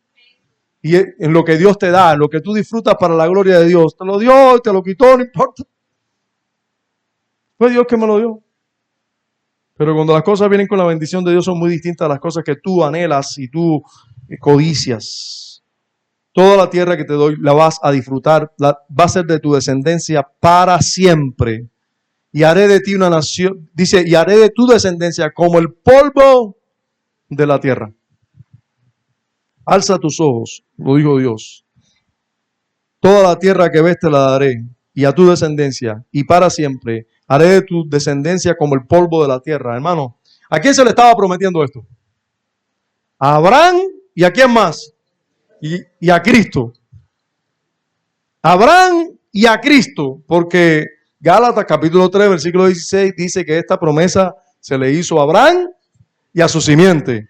Y en lo que Dios te da, en lo que tú disfrutas para la gloria de Dios. Te lo dio, te lo quitó, no importa. Fue Dios que me lo dio. Pero cuando las cosas vienen con la bendición de Dios son muy distintas a las cosas que tú anhelas y tú codicias. Toda la tierra que te doy la vas a disfrutar, va a ser de tu descendencia para siempre. Y haré de ti una nación, dice, y haré de tu descendencia como el polvo de la tierra. Alza tus ojos, lo dijo Dios. Toda la tierra que ves te la daré, y a tu descendencia, y para siempre. Haré de tu descendencia como el polvo de la tierra. Hermano, ¿a quién se le estaba prometiendo esto? A Abraham y a quién más. Y a Cristo. Abraham y a Cristo, porque Gálatas capítulo 3, versículo 16 dice que esta promesa se le hizo a Abraham y a su simiente.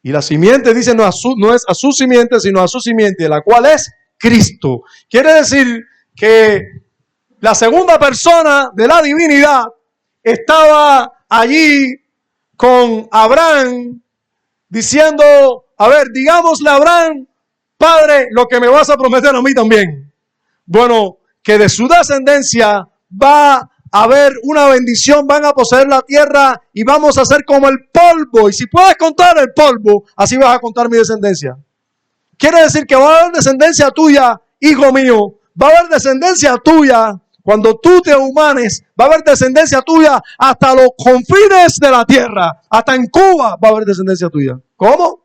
Y la simiente dice no es a su simiente, sino a su simiente, la cual es Cristo. Quiere decir que la segunda persona de la divinidad estaba allí con Abraham diciendo, a ver, digámosle a Abraham, Padre, lo que me vas a prometer a mí también. Bueno, que de su descendencia va a haber una bendición, van a poseer la tierra y vamos a ser como el polvo. Y si puedes contar el polvo, así vas a contar mi descendencia. Quiere decir que va a haber descendencia tuya, hijo mío, va a haber descendencia tuya. Cuando tú te humanes, va a haber descendencia tuya hasta los confines de la tierra. Hasta en Cuba va a haber descendencia tuya. ¿Cómo?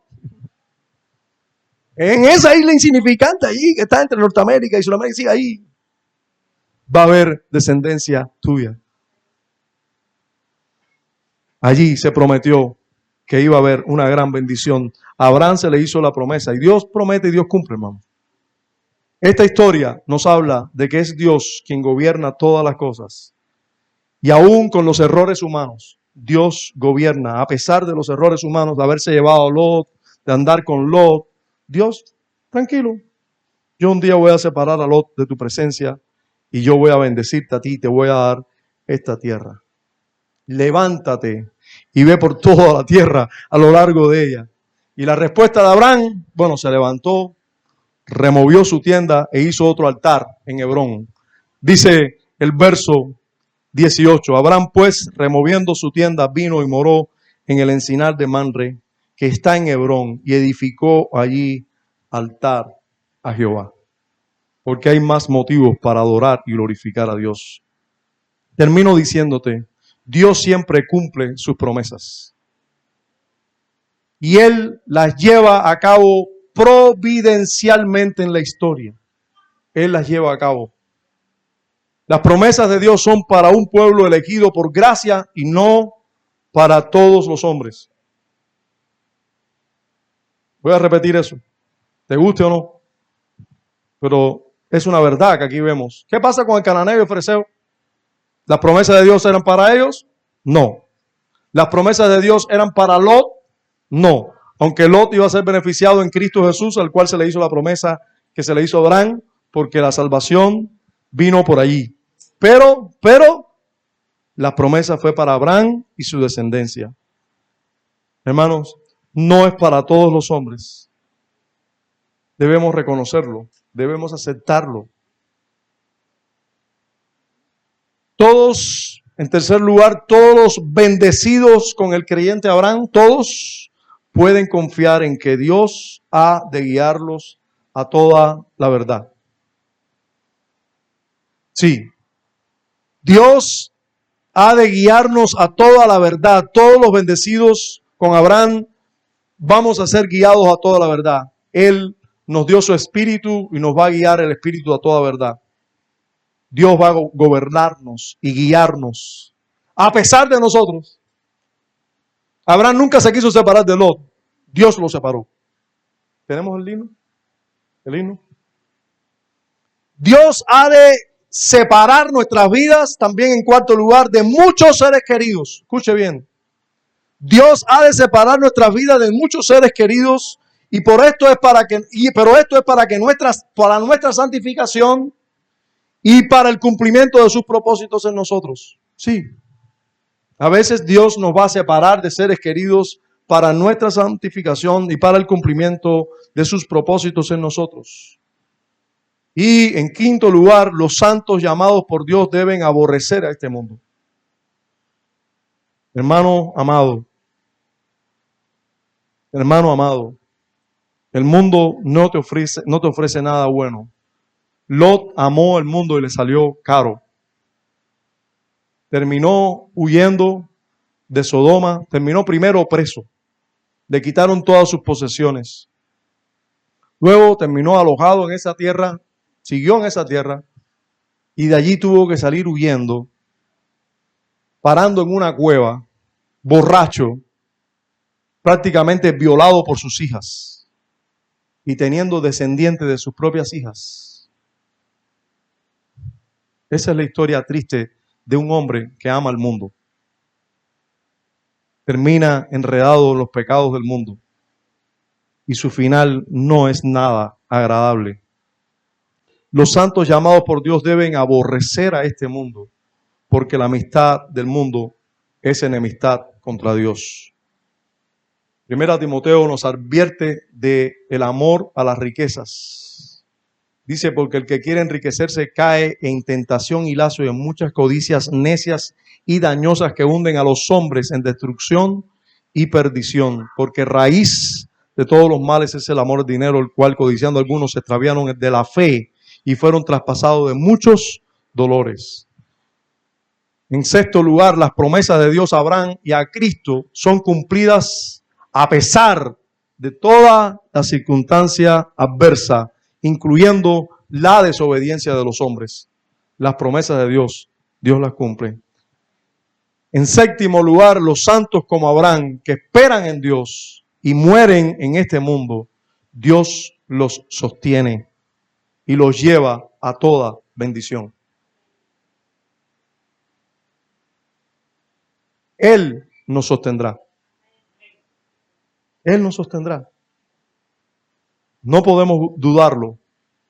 En esa isla insignificante allí que está entre Norteamérica y Sudamérica, sí, ahí va a haber descendencia tuya. Allí se prometió que iba a haber una gran bendición. A Abraham se le hizo la promesa y Dios promete y Dios cumple, hermano. Esta historia nos habla de que es Dios quien gobierna todas las cosas. Y aún con los errores humanos, Dios gobierna. A pesar de los errores humanos, de haberse llevado a Lot, de andar con Lot, Dios, tranquilo. Yo un día voy a separar a Lot de tu presencia y yo voy a bendecirte a ti y te voy a dar esta tierra. Levántate y ve por toda la tierra a lo largo de ella. Y la respuesta de Abraham, bueno, se levantó, removió su tienda e hizo otro altar en Hebrón. Dice el verso 18, Abraham pues, removiendo su tienda, vino y moró en el encinar de Manre, que está en Hebrón, y edificó allí altar a Jehová. Porque hay más motivos para adorar y glorificar a Dios. Termino diciéndote, Dios siempre cumple sus promesas. Y Él las lleva a cabo providencialmente en la historia. Él las lleva a cabo. Las promesas de Dios son para un pueblo elegido por gracia y no para todos los hombres. Voy a repetir eso, te guste o no, pero es una verdad que aquí vemos. ¿Qué pasa con el cananeo y el fariseo? ¿Las promesas de Dios eran para ellos? No. ¿Las promesas de Dios eran para Lot? No. Aunque Lot iba a ser beneficiado en Cristo Jesús, al cual se le hizo la promesa que se le hizo a Abraham, porque la salvación vino por allí. Pero, la promesa fue para Abraham y su descendencia. Hermanos, no es para todos los hombres. Debemos reconocerlo, debemos aceptarlo. Todos, en tercer lugar, todos los bendecidos con el creyente Abraham, todos pueden confiar en que Dios ha de guiarlos a toda la verdad. Sí, Dios ha de guiarnos a toda la verdad. Todos los bendecidos con Abraham vamos a ser guiados a toda la verdad. Él nos dio su espíritu y nos va a guiar el espíritu a toda verdad. Dios va a gobernarnos y guiarnos a pesar de nosotros. Abraham nunca se quiso separar de Lot. Dios lo separó. ¿Tenemos el himno? ¿El himno? Dios ha de separar nuestras vidas también, en cuarto lugar, de muchos seres queridos. Escuche bien. Dios ha de separar nuestras vidas de muchos seres queridos, y por esto es pero esto es para nuestra santificación y para el cumplimiento de sus propósitos en nosotros. Sí. A veces Dios nos va a separar de seres queridos para nuestra santificación y para el cumplimiento de sus propósitos en nosotros. Y en quinto lugar, los santos llamados por Dios deben aborrecer a este mundo. Hermano amado, el mundo no te ofrece nada bueno. Lot amó el mundo y le salió caro. Terminó huyendo de Sodoma, terminó primero preso. Le quitaron todas sus posesiones. Luego terminó alojado en esa tierra, siguió en esa tierra y de allí tuvo que salir huyendo, parando en una cueva, borracho, prácticamente violado por sus hijas y teniendo descendientes de sus propias hijas. Esa es la historia triste de un hombre que ama al mundo. Termina enredado en los pecados del mundo y su final no es nada agradable. Los santos llamados por Dios deben aborrecer a este mundo, porque la amistad del mundo es enemistad contra Dios. Primera Timoteo nos advierte del amor a las riquezas. Dice, porque el que quiere enriquecerse cae en tentación y lazo y en muchas codicias necias y dañosas que hunden a los hombres en destrucción y perdición. Porque raíz de todos los males es el amor al dinero, el cual codiciando algunos se extraviaron de la fe y fueron traspasados de muchos dolores. En sexto lugar, las promesas de Dios a Abraham y a Cristo son cumplidas a pesar de toda la circunstancia adversa, incluyendo la desobediencia de los hombres. Las promesas de Dios, Dios las cumple. En séptimo lugar, los santos como Abraham, que esperan en Dios y mueren en este mundo, Dios los sostiene y los lleva a toda bendición. Él nos sostendrá. Él nos sostendrá. No podemos dudarlo.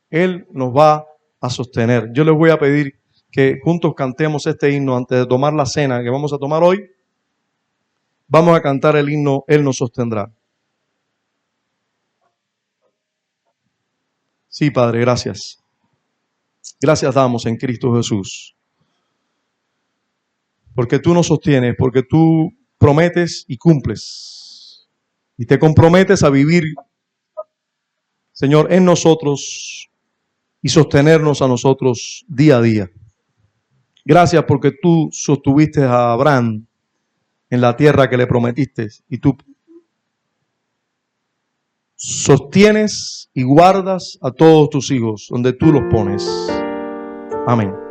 Él nos va a sostener. Yo les voy a pedir que juntos cantemos este himno antes de tomar la cena que vamos a tomar hoy. Vamos a cantar el himno Él nos sostendrá. Sí, Padre, gracias. Gracias damos en Cristo Jesús. Porque tú nos sostienes, porque tú prometes y cumples. Y te comprometes a vivir, Señor, en nosotros y sostenernos a nosotros día a día. Gracias porque tú sostuviste a Abraham en la tierra que le prometiste y tú sostienes y guardas a todos tus hijos donde tú los pones. Amén.